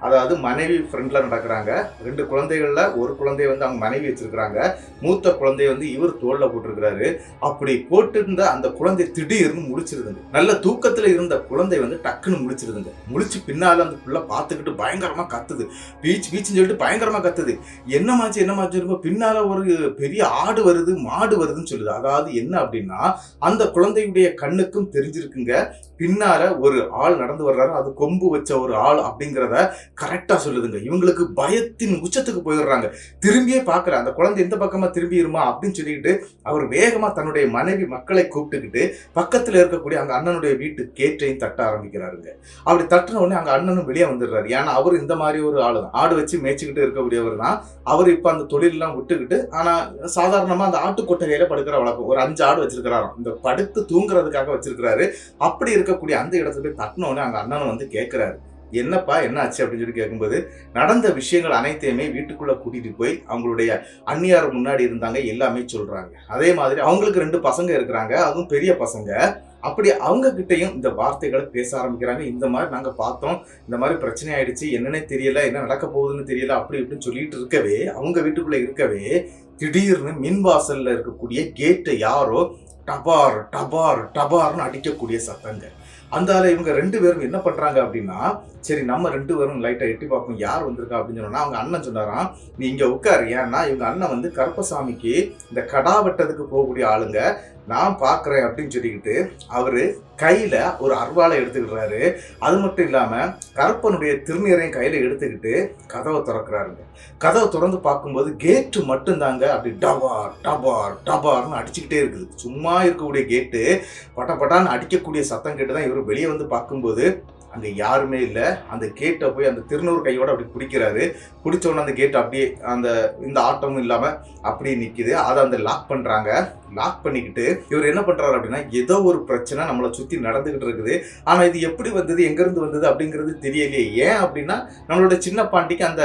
அதாவது மனைவி ஃப்ரெண்டில் நடக்கிறாங்க. 2 குழந்தைகளில் ஒரு குழந்தைய வந்து அவங்க மனைவி வச்சிருக்கிறாங்க, மூத்த குழந்தைய வந்து இவர் தோளில் போட்டிருக்கிறாரு. அப்படி போட்டிருந்த அந்த குழந்தை திடீர்னு முழிச்சிருதுங்க. நல்ல தூக்கத்தில் இருந்த குழந்தை வந்து டக்குன்னு முழிச்சிருதுங்க. முழிச்சு பின்னால் அந்த பிள்ளை பார்த்துக்கிட்டு பயங்கரமாக கத்துது, பீச்சுன்னு சொல்லிட்டு பயங்கரமாக கத்துது. என்னமாச்சு பின்னால ஒரு பெரிய ஆடு வருது, மாடு வருதுன்னு சொல்லுது. அதாவது என்ன அப்படின்னா அந்த குழந்தையுடைய கண்ணுக்கும் தெரிஞ்சிருக்குங்க, பின்னால ஒரு ஆள் நடந்து வர்றாரு, அது கொம்பு வச்ச ஒரு ஆள் அப்படிங்கிறத கரெக்டா சொல்லுதுங்க. இவங்களுக்கு பயத்தின் உச்சத்துக்கு போயிடுறாங்க. திரும்பியே பார்க்கல, அந்த குழந்தை எந்த பக்கமா திரும்பிடுமா அப்படின்னு சொல்லிக்கிட்டு அவர் வேகமா தன்னுடைய மனைவி மக்களை கூப்பிட்டுக்கிட்டு பக்கத்துல இருக்கக்கூடிய அங்க அண்ணனுடைய வீட்டு கேட்டையும் தட்ட ஆரம்பிக்கிறாருங்க. அப்படி தட்டின உடனே அங்க அண்ணனும் வெளியே வந்துடுறாரு. ஏன்னா அவர் இந்த மாதிரி ஒரு ஆளு தான், ஆடு வச்சு மேய்ச்சிக்கிட்டு இருக்கக்கூடியவர் தான். அவர் இப்ப அந்த தொழிலெல்லாம் விட்டுக்கிட்டு, ஆனா சாதாரணமா அந்த ஆட்டு கொட்டகையில படுக்கிற வழக்கம், ஒரு 5 ஆடு வச்சிருக்கிறாராம், இந்த படுத்து தூங்குறதுக்காக வச்சிருக்கிறாரு. அப்படி இருக்கக்கூடிய அந்த இடத்துல போய் தட்டின உடனே அங்க அண்ணனும் வந்து கேட்கிறாரு, என்னப்பா என்ன ஆச்சு அப்படின்னு சொல்லி கேட்கும்போது, நடந்த விஷயங்கள் அனைத்தையுமே வீட்டுக்குள்ள கூட்டிட்டு போய் அவங்களுடைய அண்ணியார் முன்னாடி இருந்தாங்க எல்லாமே சொல்றாங்க. அதே மாதிரி அவங்களுக்கு 2 பசங்க இருக்கிறாங்க, அதுவும் பெரிய பசங்க. அப்படி அவங்க கிட்டையும் இந்த வார்த்தைகளை பேச ஆரம்பிக்கிறாங்க. இந்த மாதிரி நாங்க பார்த்தோம், இந்த மாதிரி பிரச்சனை ஆயிடுச்சு, என்னன்னே தெரியல, என்ன நடக்க போகுதுன்னு தெரியல அப்படி இப்படின்னு சொல்லிட்டு இருக்கவே, அவங்க வீட்டுக்குள்ள இருக்கவே திடீர்னு மின்வாசல்ல இருக்கக்கூடிய கேட்டை யாரோ டபார் டபார் டபார்னு அடிக்கக்கூடிய சத்தங்க. அந்த இவங்க 2 பேரும் என்ன பண்றாங்க அப்படின்னா, சரி நம்ம 2 பேரும் லைட்டா எட்டி பார்ப்போம் யார் வந்திருக்கா அப்படின்னு சொன்னா, அவங்க அண்ணன் சொன்னாராம், நீ இங்க உட்காரு. ஏன்னா இவங்க அண்ணன் வந்து கருப்பசாமிக்கு இந்த கடா வெட்டதுக்கு போகக்கூடிய ஆளுங்க, நான் பாக்குறேன் அப்படின்னு சொல்லிக்கிட்டு அவரு கையில ஒரு அருவாளை எடுத்துக்கிட்டாரு. அது மட்டும் இல்லாம கருப்பனுடைய திருநீரையும் கையில எடுத்துக்கிட்டு கதவை திறக்கிறாருங்க. கதவை திறந்து பார்க்கும்போது கேட்டு மட்டும்தாங்க அப்படி டபார் டபார் டபார்னு அடிச்சுக்கிட்டே இருக்குது. சும்மா இருக்கக்கூடிய கேட்டு பட்டான்னு அடிக்கக்கூடிய சத்தம் கேட்டுதான் இவர் வெளியே வந்து பார்க்கும்போது அங்கே யாருமே இல்லை. அந்த கேட்டை போய் அந்த திருநூறு கையோட அப்படி பிடிக்கிறாரு. பிடிச்சோன்னு அந்த கேட் அப்படியே அந்த இந்த ஆட்டமும் இல்லாமல் அப்படியே நிற்கிது. அதை அந்த லாக் பண்ணுறாங்க. லாக் பண்ணிக்கிட்டு இவர் என்ன பண்ணுறாரு அப்படின்னா, ஏதோ ஒரு பிரச்சனை நம்மளை சுற்றி நடந்துக்கிட்டு இருக்குது, ஆனால் இது எப்படி வந்தது, எங்கேருந்து வந்தது அப்படிங்கிறது தெரியலையே. ஏன் அப்படின்னா நம்மளோட சின்ன பாண்டிக்கு அந்த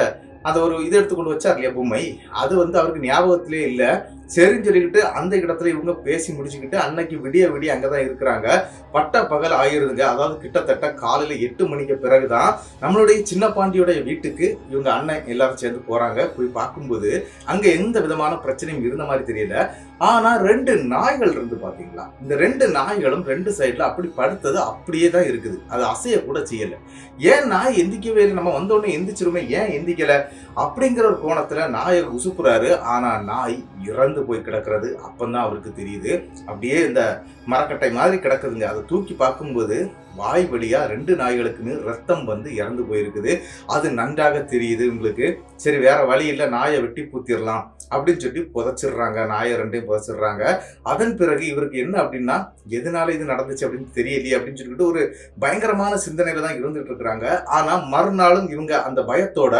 ஒரு இதை எடுத்துக்கொண்டு வச்சார் இல்லையா பொம்மை, அது வந்து அவருக்கு ஞாபகத்திலே இல்லை. சரின்னு சொல்லிக்கிட்டு அந்த இடத்துல இவங்க பேசி முடிச்சுக்கிட்டு அன்னைக்கு விடிய அங்கதான் இருக்கிறாங்க. பட்ட பகல் ஆயிருதுங்க. அதாவது கிட்டத்தட்ட காலையில 8 மணிக்கு பிறகுதான் நம்மளுடைய சின்ன பாண்டியோடைய வீட்டுக்கு இவங்க அண்ணன் எல்லாரும் சேர்ந்து போறாங்க. போய் பார்க்கும்போது அங்க எந்த விதமான பிரச்சனையும் இருந்த மாதிரி தெரியல. ஆனா 2 நாய்கள் இருந்து பாத்தீங்களா, இந்த 2 நாய்களும் 2 சைட்ல அப்படி படுத்தது அப்படியே தான் இருக்குது. அது அசைய கூட செய்யல. ஏன் நாய் எந்திக்கவே இல்லை, நம்ம வந்தோடனே எந்திரிச்சிருமே, ஏன் எந்திக்கல அப்படிங்கிற ஒரு கோணத்துல நாயை உசுப்புறாரு. ஆனா நாய் இறந்து போய் கிடக்கிறது அப்பந்தான் அவருக்கு தெரியுது. அப்படியே இந்த மரக்கட்டை மாதிரி கிடக்குதுங்க. அதை தூக்கி பார்க்கும்போது வாய் வழியா 2 நாய்களுக்குன்னு ரத்தம் வந்து இறந்து போயிருக்குது. அது நன்றாக தெரியுது உங்களுக்கு. சரி வேற வழி இல்லை, நாயை வெட்டி பூத்திடலாம் அப்படின்னு சொல்லி புதைச்சிடுறாங்க. நாயை 2ஐயும் புதைச்சிடுறாங்க. அதன் பிறகு இவருக்கு என்ன அப்படின்னா, எதனால இது நடந்துச்சு அப்படின்னு தெரியலையே அப்படின்னு சொல்லிட்டு ஒரு பயங்கரமான சிந்தனையில தான் இருந்துட்டு இருக்கிறாங்க. ஆனா மறுநாளும் இவங்க அந்த பயத்தோட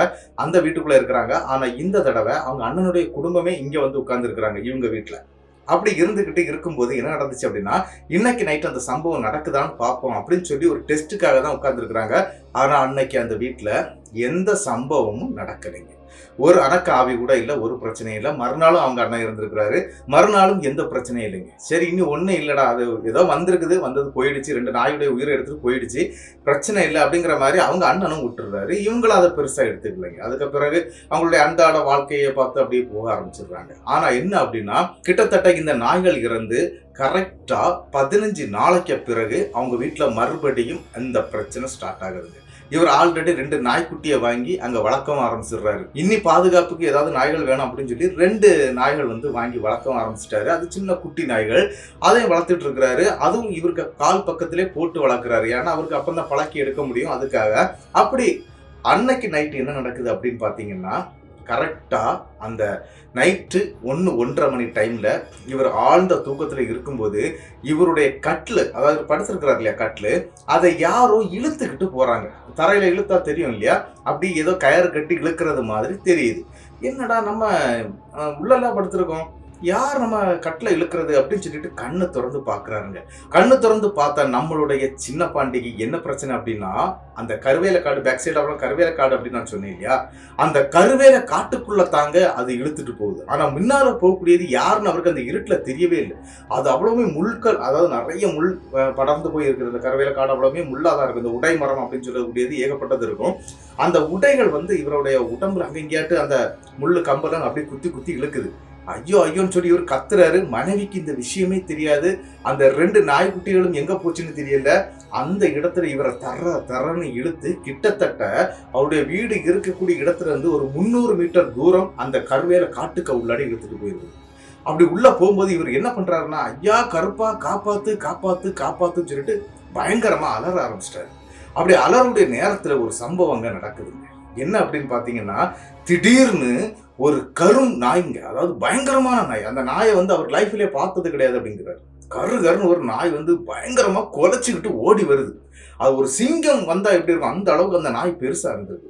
அந்த வீட்டுக்குள்ள இருக்கிறாங்க. ஆனா இந்த தடவை அவங்க அண்ணனுடைய குடும்பமே இங்க வந்து உட்கார்ந்து இருக்கிறாங்க இவங்க வீட்டுல. அப்படி இருந்துகிட்டு இருக்கும்போது என்ன நடந்துச்சு அப்படின்னா, இன்னைக்கு நைட் அந்த சம்பவம் நடக்குதான்னு பார்ப்போம் அப்படின்னு சொல்லி ஒரு டெஸ்ட்டுக்காக தான் உட்கார்ந்துருக்குறாங்க. ஆனா அன்னைக்கு அந்த வீட்டுல எந்த சம்பவமும் நடக்கலைங்க. ஒரு அணக்க ஆவி கூட இல்லை, ஒரு பிரச்சனையும் இல்லை. மறுநாளும் அவங்க அண்ணன் இருந்திருக்கிறாரு. மறுநாளும் எந்த பிரச்சனையும் இல்லைங்க. சரி இன்னும் ஒன்றும் இல்லைடா, அது ஏதோ வந்திருக்குது, வந்தது போயிடுச்சு, 2 நாயுடைய உயிரை எடுத்துட்டு போயிடுச்சு, பிரச்சனை இல்லை அப்படிங்கிற மாதிரி அவங்க அண்ணனும் விட்டுறாரு. இவங்களும் அதை பெருசா எடுத்துக்கலைங்க. அதுக்கு பிறகு அவங்களுடைய அன்றாட வாழ்க்கையை பார்த்து அப்படியே போக ஆரம்பிச்சிடுறாங்க. ஆனா என்ன அப்படின்னா, கிட்டத்தட்ட இந்த நாய்கள் இறந்து கரெக்டா 15 நாளைக்கு பிறகு அவங்க வீட்டுல மறுபடியும் அந்த பிரச்சனை ஸ்டார்ட் ஆகுதுங்க. இவர் ஆல்ரெடி 2 நாய்க்குட்டியை வாங்கி அங்க வளர்க்கவும் ஆரம்பிச்சிடுறாரு. இன்னி பாதுகாப்புக்கு ஏதாவது நாய்கள் வேணும் அப்படின்னு சொல்லி 2 நாய்கள் வந்து வாங்கி வளர்க்கவும் ஆரம்பிச்சிட்டாரு. அது சின்ன குட்டி நாய்கள், அதையும் வளர்த்துட்டு இருக்கிறாரு. அதுவும் இவருக்கு கால் பக்கத்திலே போட்டு வளர்க்குறாரு. ஏன்னா அவருக்கு அப்பந்தான் பழக்கி எடுக்க முடியும் அதுக்காக. அப்படி அன்னைக்கு நைட்டு என்ன நடக்குது அப்படின்னு பாத்தீங்கன்னா, கரெக்டா அந்த நைட்டு 1-1:30 மணி டைம்ல இவர் ஆழ்ந்த தூக்கத்துல இருக்கும்போது இவருடைய கட்லு, அதாவது படுத்திருக்கிறார் இல்லையா கட்லு, அதை யாரோ இழுத்துக்கிட்டு போறாங்க. தரையில இழுத்தா தெரியும் இல்லையா, அப்படி ஏதோ கயிறு கட்டி இழுக்கிறது மாதிரி தெரியுது. என்னடா நம்ம உள்ளெல்லாம் படுத்திருக்கோம், யார் நம்ம கட்டில இழுக்கிறது அப்படின்னு சொல்லிட்டு கண்ணு திறந்து பாக்குறாருங்க. கண்ணு திறந்து பார்த்தா நம்மளுடைய சின்ன பாண்டிக்கு என்ன பிரச்சனை அப்படின்னா, அந்த கருவேலக்காடு பேக் சைடு அவ்வளவு கருவேலக்காடு அப்படின்னு நான் சொன்னேன் இல்லையா, அந்த கருவேல காட்டுக்குள்ள தாங்க அது இழுத்துட்டு போகுது. ஆனா முன்னால போகக்கூடியது யாருன்னு அவருக்கு அந்த இருட்டுல தெரியவே இல்லை. அது அவ்வளவுமே முள்கள், அதாவது நிறைய முள் படர்ந்து போய் இருக்கிறது. அந்த கருவேலக்காடு அவ்வளவுமே முள்ளாதான் இருக்கு. இந்த உடை மரம் அப்படின்னு சொல்லக்கூடியது ஏகப்பட்டது இருக்கும். அந்த உடைகள் இவருடைய உடம்புல அங்கேயாட்டு அந்த முள்ளு கம்பெல்லாம் அப்படியே குத்தி குத்தி இழுக்குது. ஐயோ ஐயோன்னு சொல்லி இவர் கத்துறாரு. மனைவிக்கு இந்த விஷயமே தெரியாது. அந்த 2 நாய்க்குட்டிகளும் எங்க போச்சுன்னு தெரியல. அந்த இடத்துல இவரை தரன்னு இழுத்து கிட்டத்தட்ட அவருடைய வீடு இருக்கக்கூடிய இடத்துல இருந்து ஒரு 300 மீட்டர் தூரம் அந்த கருவேல காட்டுக்கு உள்ளாடி இழுத்துட்டு போயிருக்கு. அப்படி உள்ள போகும்போது இவர் என்ன பண்றாருன்னா, ஐயா கருப்பா காப்பாத்து காப்பாத்து காப்பாத்துன்னு சொல்லிட்டு பயங்கரமா அலற ஆரம்பிச்சிட்டாரு. அப்படி அலருடைய நேரத்துல ஒரு சம்பவம் அங்க நடக்குதுங்க. என்ன அப்படின்னு பாத்தீங்கன்னா, திடீர்னு ஒரு கரும் நாய்ங்க, அதாவது பயங்கரமான நாய். அந்த நாயை அவர் லைஃப்லயே பார்த்தது கிடையாது அப்படிங்கிறாரு. கருன்னு ஒரு நாய் பயங்கரமா கொலைச்சுக்கிட்டு ஓடி வருது. அது ஒரு சிங்கம் வந்தா எப்படி இருக்கும் அந்த அளவுக்கு அந்த நாய் பெருசா இருந்தது.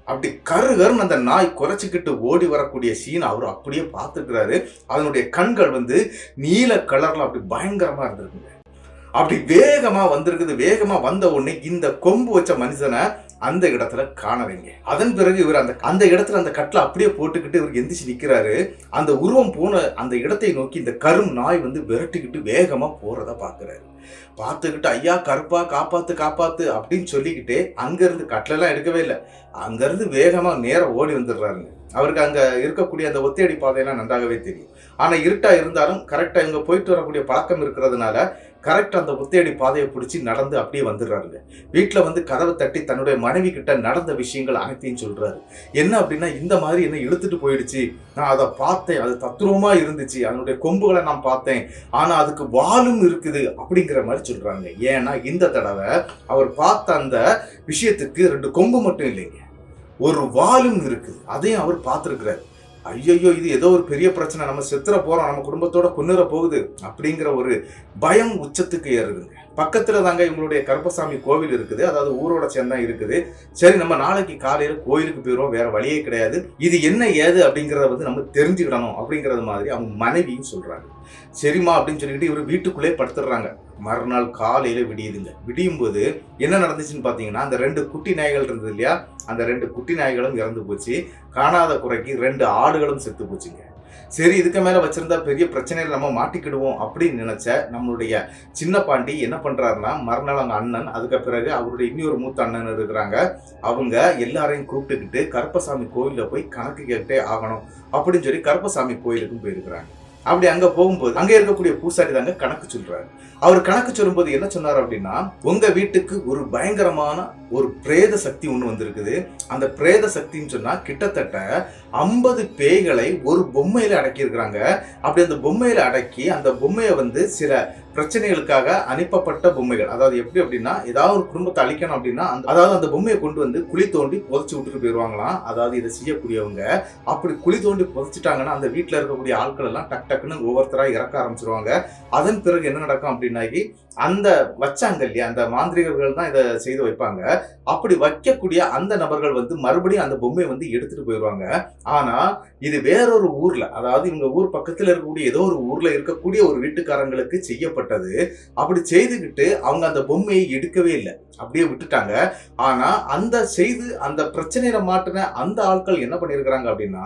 அப்படி கருன்னு அந்த நாய் குறைச்சிக்கிட்டு ஓடி வரக்கூடிய சீன் அவர் அப்படியே பார்த்துக்கிறாரு. அதனுடைய கண்கள் நீல கலர்ல அப்படி பயங்கரமா இருந்திருக்குங்க. அப்படி வேகமா வந்திருக்குது. வேகமா வந்த உடனே இந்த கொம்பு வச்ச மனுஷனை அந்த இடத்துல காணவைங்க. அதன் பிறகு இவர் அந்த இடத்துல அந்த கட்டில அப்படியே போட்டுக்கிட்டு இவர் எந்திரிச்சு நிக்கிறாரு. அந்த உருவம் போன அந்த இடத்தை நோக்கி இந்த கரும் நாய் விரட்டிக்கிட்டு வேகமா போறத பாக்குறாரு. பார்த்துக்கிட்டு ஐயா கருப்பா காப்பாத்து காப்பாத்து அப்படின்னு சொல்லிக்கிட்டே அங்கிருந்து கட்டிலெல்லாம் எடுக்கவே இல்லை, அங்கிருந்து வேகமா நேரம் ஓடி வந்துடுறாருங்க. அவருக்கு அங்க இருக்கக்கூடிய அந்த ஒத்தையடி பாதையெல்லாம் நன்றாகவே தெரியும். ஆனா இருட்டா இருந்தாலும் கரெக்டா இங்க போயிட்டு வரக்கூடிய பழக்கம் இருக்கிறதுனால கரெக்டா அந்த ஒத்தையடி பாதையை பிடிச்சி நடந்து அப்படியே வந்துடுறாருங்க. வீட்டுல கதவை தட்டி தன்னுடைய மனைவி கிட்ட நடந்த விஷயங்கள் அனைத்தையும் சொல்றாரு. என்ன அப்படின்னா, இந்த மாதிரி என்ன இழுத்துட்டு போயிடுச்சு, நான் அதை பார்த்தேன், அது தத்ரூபமா இருந்துச்சு, அதனுடைய கொம்புகளை நான் பார்த்தேன், ஆனா அதுக்கு வாலும் இருக்குது அப்படிங்கிற மாதிரி சொல்றாங்க. ஏன்னா இந்த தடவை அவர் பார்த்த அந்த விஷயத்துக்கு 2 கொம்பு மட்டும் இல்லைங்க, ஒரு வாலும் இருக்குது. அதையும் அவர் பார்த்திருக்கிறார். ஐயோ இது ஏதோ ஒரு பெரிய பிரச்சனை, நம்ம செத்துற போறோம், நம்ம குடும்பத்தோட கொன்னுற போகுது அப்படிங்கிற ஒரு பயம் உச்சத்துக்கு ஏறுதுங்க. பக்கத்துல தாங்க இவங்களுடைய கருப்பசாமி கோவில் இருக்குது, அதாவது ஊரோட சேர்ந்தா இருக்குது. சரி நம்ம நாளைக்கு காலையில கோயிலுக்கு போயிடுவோம், வேற வழியே கிடையாது, இது என்ன ஏது அப்படிங்கிறத நம்ம தெரிஞ்சுக்கிடணும் அப்படிங்கறது மாதிரி அவங்க மனைவியும் சொல்றாங்க. சரிம்மா அப்படின்னு சொல்லிட்டு இவர் வீட்டுக்குள்ளே படுத்துடுறாங்க. மறுநாள் காலையில விடியுதுங்க. விடியும் போது என்ன நடந்துச்சுன்னு பாத்தீங்கன்னா, அந்த 2 குட்டி நாய்கள் இருந்தது இல்லையா, அந்த 2 குட்டி நாய்களும் இறந்து போச்சு. காணாத குறைக்கு 2 ஆடுகளும் செத்து போச்சுங்க. சரி இதுக்கு மேல வச்சிருந்தா பெரிய பிரச்சனையில நம்ம மாட்டிக்கிடுவோம் அப்படின்னு நினைச்ச நம்மளுடைய சின்ன பாண்டி என்ன பண்றாருன்னா, மறுநாள் அவங்க அண்ணன், அதுக்கு பிறகு அவருடைய இன்னொரு மூத்த அண்ணன் இருக்கிறாங்க, அவங்க எல்லாரையும் கூப்பிட்டுக்கிட்டு கருப்பசாமி கோயில்ல போய் கணக்கு கேட்டே ஆகணும் அப்படின்னு சொல்லி கருப்பசாமி கோயிலுக்கும் போயிருக்கிறாங்க. அப்படி அங்க போகும்போது அங்க இருக்கக்கூடிய பூசாரி தாங்க கணக்கு சொல்றாரு. அவர் கணக்கு சொல்லும்போது என்ன சொன்னார் அப்படின்னா, உங்க வீட்டுக்கு ஒரு பயங்கரமான ஒரு பிரேத சக்தி ஒண்ணு வந்திருக்குது. அந்த பிரேத சக்தின்னு சொன்னா கிட்டத்தட்ட 50 பேய்களை ஒரு பொம்மையில அடக்கி இருக்கிறாங்க. அப்படி அந்த பொம்மையில அடக்கி அந்த பொம்மையை சில பிரச்சனைகளுக்காக அனுப்பப்பட்ட பொம்மைகள். அதாவது எப்படி அப்படின்னா, ஏதாவது ஒரு குடும்பத்தை அழிக்கணும் அப்படின்னா அதாவது அந்த பொம்மையை கொண்டு குழி தோண்டி புதைச்சு விட்டுட்டு போயிடுவாங்களாம். அதாவது இதை செய்யக்கூடியவங்க அப்படி குழி தோண்டி புதைச்சிட்டாங்கன்னா அந்த வீட்டுல இருக்கக்கூடிய ஆட்கள் எல்லாம் டக் டக்குன்னு ஒவ்வொருத்தரா இறக்க ஆரம்பிச்சிருவாங்க. அதன் பிறகு என்ன நடக்கும் அப்படின்னாக்கி, அந்த வச்சாங்க இல்லையா, அந்த மாந்திரிகர்கள் தான் இதை செய்து வைப்பாங்க. அப்படி வைக்கக்கூடிய அந்த நபர்கள் மறுபடியும் அந்த பொம்மையை எடுத்துட்டு போயிடுவாங்க. ஆனா இது வேறொரு ஊர்ல, அதாவது இவங்க ஊர் பக்கத்துல இருக்கக்கூடிய ஏதோ ஒரு ஊர்ல இருக்கக்கூடிய ஒரு வீட்டுக்காரங்களுக்கு செய்யப்பட்டது. அப்படி செய்துகிட்டு அவங்க அந்த பொம்மையை எடுக்கவே இல்லை, அப்படியே விட்டுட்டாங்க. ஆனா அந்த பிரச்சனையில மாட்டின அந்த ஆட்கள் என்ன பண்ணிருக்கிறாங்க அப்படின்னா,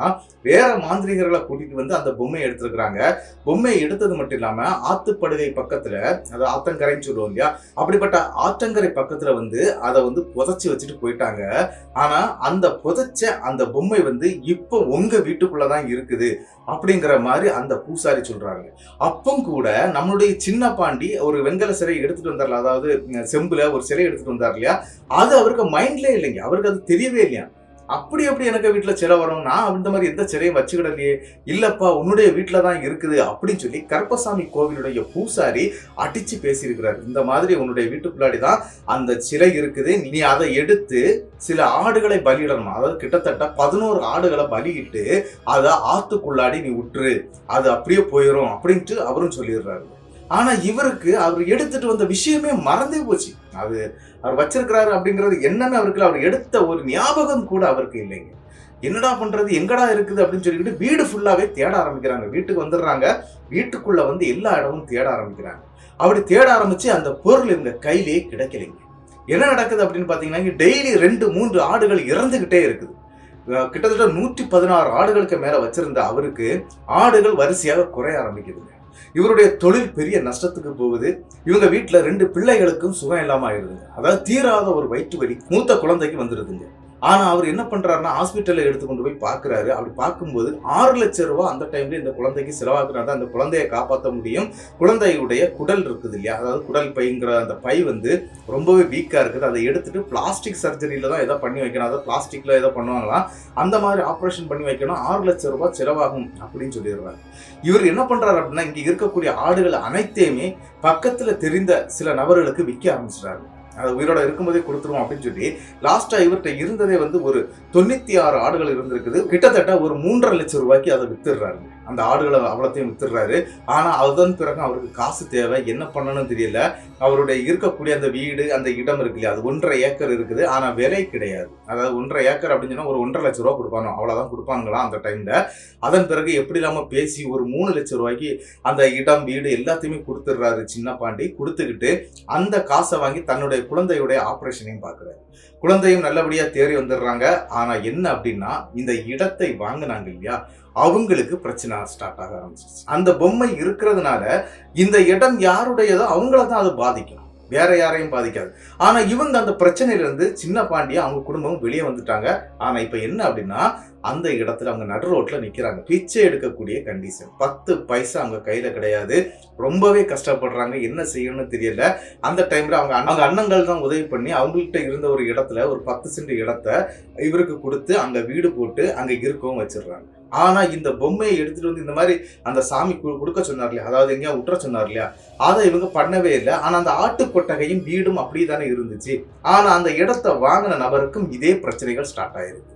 வேற மாந்திரிகர்களை கூட்டிட்டு அந்த பொம்மையை எடுத்திருக்கிறாங்க. பொம்மையை எடுத்தது மட்டும் இல்லாம ஆத்துப்படுகை பக்கத்துல, அதாவது ஆத்தங்கரைன்னு சொல்லுவோம் இல்லையா, அப்படிப்பட்ட ஆற்றங்கரை பக்கத்துல அதை புதைச்சு வச்சுட்டு போயிட்டாங்க. ஆனா அந்த புதைச்ச அந்த பொம்மை இப்போ உங்க வீட்டுக்குள்ளதான் இருக்குது அப்படிங்கிற மாதிரி அந்த பூசாரி சொல்றாங்க. அப்பவும் கூட நம்மளுடைய சின்ன பாண்டி ஒரு வெங்கல சிலை எடுத்துட்டு வந்தார்ல, அதாவது செம்புல ஒரு சிலை எடுத்துட்டு வந்தார் இல்லையா, அது அவருக்கு மைண்ட்ல இல்லைங்க, அவருக்கு அது தெரியவே இல்லையா. அப்படி எனக்கு வீட்டுல சிலை வரும், நான் அந்த மாதிரி எந்த சிலையும் வச்சுக்கிடலையே. இல்லப்பா உன்னுடைய வீட்டுல தான் இருக்குது அப்படின்னு சொல்லி கருப்பசாமி கோவிலுடைய பூசாரி அடிச்சு பேசியிருக்கிறார். இந்த மாதிரி உன்னுடைய வீட்டுக்குள்ளாடிதான் அந்த சிலை இருக்குது, நீ அதை எடுத்து சில ஆடுகளை பலியிடணும். அதாவது கிட்டத்தட்ட 11 ஆடுகளை பலியிட்டு அதை ஆத்துக்குள்ளாடி நீ விட்டுரு, அது அப்படியே போயிடும் அப்படின்ட்டு அவரும் சொல்லிடுறாரு. ஆனா இவருக்கு அவர் எடுத்துட்டு வந்த விஷயமே மறந்தே போச்சு. அது அவர் வச்சிருக்கிறாரு அப்படிங்கிறது என்னன்னு அவருக்கு அவர் எடுத்த ஒரு ஞாபகம் கூட அவருக்கு இல்லைங்க. என்னடா பண்றது, எங்கடா இருக்குது அப்படின்னு சொல்லிட்டு வீடு ஃபுல்லாவே தேட ஆரம்பிக்கிறாங்க. வீட்டுக்கு வந்துடுறாங்க, வீட்டுக்குள்ள வந்து எல்லா இடமும் தேட ஆரம்பிக்கிறாங்க. அப்படி தேட ஆரம்பிச்சு அந்த பொருள் இவங்க கையிலேயே கிடைக்கலைங்க. என்ன நடக்குது அப்படின்னு பாத்தீங்கன்னா, டெய்லி 2-3 ஆடுகள் இறந்துகிட்டே இருக்குது. கிட்டத்தட்ட 116 ஆடுகளுக்கு மேல வச்சிருந்த அவருக்கு ஆடுகள் வரிசையாக குறைய ஆரம்பிக்குதுங்க. இவருடைய தொழில் பெரிய நஷ்டத்துக்கு போகுது. இவங்க வீட்டுல 2 பிள்ளைகளுக்கும் சுகம் இல்லாம ஆயிடுதுங்க. அதாவது தீராத ஒரு வயிற்று வலி மூத்த குழந்தைக்கு வந்துருதுங்க. ஆனா அவர் என்ன பண்றாருன்னா ஹாஸ்பிட்டல்ல எடுத்து கொண்டு போய் பாக்குறாரு. அப்படி பார்க்கும்போது 6 லட்சம் ரூபாய் அந்த டைம்ல இந்த குழந்தைக்கு செலவாக்குறாங்க. அந்த குழந்தையை காப்பாற்ற முடியும். குழந்தையுடைய குடல் இருக்குது இல்லையா, அதாவது குடல் பைங்கிற அந்த பை வந்து ரொம்பவே வீக்கா இருக்குது. அதை எடுத்துட்டு பிளாஸ்டிக் சர்ஜரியில தான் ஏதோ பண்ணி வைக்கணும், அதாவது பிளாஸ்டிக்ல ஏதோ பண்ணுவாங்களாம், அந்த மாதிரி ஆப்ரேஷன் பண்ணி வைக்கணும், 6 லட்சம் ரூபாய் செலவாகும் அப்படின்னு சொல்லிடுறாரு. இவர் என்ன பண்றாரு அப்படின்னா, இங்க இருக்கக்கூடிய ஆடுகள் அனைத்தையுமே பக்கத்துல தெரிந்த சில நபர்களுக்கு விற்க ஆரம்பிச்சிட்டாரு. அது உயிரோட இருக்கும்போதே கொடுத்துருவோம் அப்படின்னு சொல்லி லாஸ்டா இவர்கிட்ட இருந்ததே வந்து ஒரு 96 ஆடுகள் இருந்திருக்குது. கிட்டத்தட்ட ஒரு 3.5 லட்சம் ரூபாய்க்கு அதை வித்துடுறாரு. அந்த ஆடுகளை அவ்வளோத்தையும் வித்துடுறாரு. ஆனா அதன் பிறகு அவருக்கு காசு தேவை, என்ன பண்ணணும்னு தெரியல. அவருடைய இருக்கக்கூடிய அந்த வீடு, அந்த இடம் இருக்கு இல்லையா, அது 1.5 ஏக்கர் இருக்குது. ஆனா விலை கிடையாது. அதாவது 1.5 ஏக்கர் அப்படின்னு சொன்னா ஒரு 1.5 லட்சம் ரூபாய் கொடுப்பானோ, அவ்வளவுதான் கொடுப்பாங்களா அந்த டைம்ல. அதன் பிறகு எப்படி இல்லாம பேசி ஒரு 3 லட்சம் ரூபாய்க்கு அந்த இடம், வீடு எல்லாத்தையுமே கொடுத்துடுறாரு சின்ன பாண்டி. கொடுத்துக்கிட்டு அந்த காசை வாங்கி தன்னுடைய குழந்தையுடைய ஆபரேஷனையும் பார்க்குறாரு. குழந்தையும் நல்லபடியா தேறி வந்துடுறாங்க. ஆனா என்ன அப்படின்னா, இந்த இடத்தை வாங்கினாங்க இல்லையா, அவங்களுக்கு பிரச்சனை ஸ்டார்ட் ஆக ஆரம்பிச்சிருச்சு. அந்த பொம்மை இருக்கிறதுனால இந்த இடம் யாருடையதோ அவங்கள தான் அது பாதிக்கும், வேற யாரையும் பாதிக்காது. ஆனா இவங்க அந்த பிரச்சனையில இருந்து சின்ன பாண்டியா அவங்க குடும்பம் வெளியே வந்துட்டாங்க. ஆனா இப்ப என்ன அப்படின்னா, அந்த இடத்துல அவங்க நடு ரோட்ல நிக்கிறாங்க. பிச்சை எடுக்கக்கூடிய கண்டிஷன். 10 பைசா அவங்க கையில கிடையாது. ரொம்பவே கஷ்டப்படுறாங்க, என்ன செய்யணும்னு தெரியல. அந்த டைம்ல அவங்க அண்ணங்கள் தான் உதவி பண்ணி அவங்கள்ட்ட இருந்த ஒரு இடத்துல ஒரு 10 சென்ட் இடத்த இவருக்கு கொடுத்து அங்க வீடு போட்டு அங்க இருக்கவும் வச்சிடுறாங்க. ஆனா இந்த பொம்மையை எடுத்துட்டு வந்து இந்த மாதிரி அந்த சாமி கொடுக்க சொன்னார் இல்லையா, அதாவது எங்கேயா விட்டுற சொன்னார் இல்லையா, அதை இவங்க பண்ணவே இல்லை. ஆனா அந்த ஆட்டு கொட்டகையும் வீடும் அப்படியே தானே இருந்துச்சு. ஆனா அந்த இடத்தை வாங்கின நபருக்கும் இதே பிரச்சனைகள் ஸ்டார்ட் ஆயிருக்கு.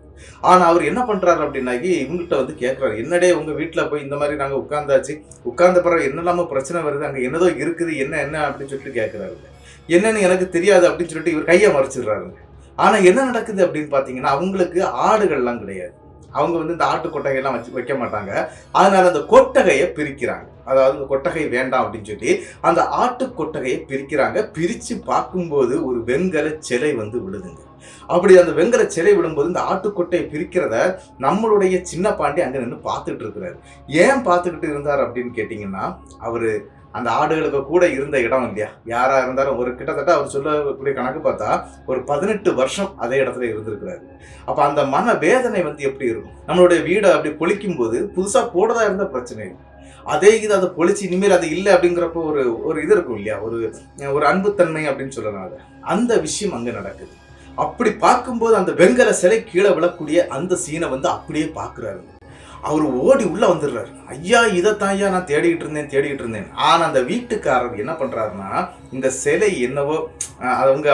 ஆனா அவர் என்ன பண்றாரு அப்படின்னாக்கி, இவங்ககிட்ட வந்து கேட்கறாரு, என்னடே உங்க வீட்டுல போய் இந்த மாதிரி நாங்க உட்கார்ந்தாச்சு, உட்கார்ந்த பிறகு என்னெல்லாம பிரச்சனை வருது, அங்க என்னதோ இருக்குது, என்ன அப்படின்னு சொல்லிட்டு கேட்கிறாரு. என்னன்னு எனக்கு தெரியாது அப்படின்னு சொல்லிட்டு இவர் கையை மறைச்சிடுறாருங்க. ஆனா என்ன நடக்குது அப்படின்னு பாத்தீங்கன்னா, அவங்களுக்கு ஆடுகள்லாம் கிடையாது. அவங்க வந்து இந்த ஆட்டு கொட்டகையெல்லாம் வைக்க மாட்டாங்க. அதனால அந்த கொட்டகையை பிரிக்கிறாங்க. அதாவது இந்த கொட்டகை வேண்டாம் அப்படின்னு சொல்லி அந்த ஆட்டு கொட்டகையை பிரிக்கிறாங்க. பிரிச்சு பார்க்கும்போது ஒரு வெண்கல சிலை வந்து விழுதுங்க. அப்படி அந்த வெண்கல சிலை விடும்போது இந்த ஆட்டுக்கொட்டையை பிரிக்கிறத நம்மளுடைய சின்ன பாண்டி அங்க நின்று பார்த்துட்டு இருக்கிறாரு. ஏன் பார்த்துக்கிட்டு இருந்தார் அப்படின்னு கேட்டீங்கன்னா, அவரு அந்த ஆடுகளுக்கு கூட இருந்த இடம் இல்லையா, யாரா இருந்தாலும் ஒரு கிட்டத்தட்ட அவர் சொல்லக்கூடிய கணக்கு பார்த்தா ஒரு 18 வருஷம் அதே இடத்துல இருந்திருக்கிறாரு. அப்ப அந்த மன வேதனை வந்து எப்படி இருக்கும்? நம்மளுடைய வீடை அப்படி பொழிக்கும் போது புதுசா போடதா இருந்த பிரச்சனை, அதே இது அதை பொழிச்சு இனிமேல் அது இல்லை அப்படிங்கிறப்போ ஒரு இது இருக்கும் இல்லையா, ஒரு அன்புத்தன்மை அப்படின்னு சொல்லலாம். அந்த விஷயம் அங்க நடக்குது. அப்படி பார்க்கும்போது அந்த வெண்கல சிலை கீழே விழக்கூடிய அந்த சீனை வந்து அப்படியே பார்க்குறாரு. அவர் ஓடி உள்ள வந்துடுறாரு. ஐயா இதைத்தான் ஐயா நான் தேடிக்கிட்டு இருந்தேன். ஆனா அந்த வீட்டுக்காரர் என்ன பண்றாருன்னா, இந்த சிலை என்னவோ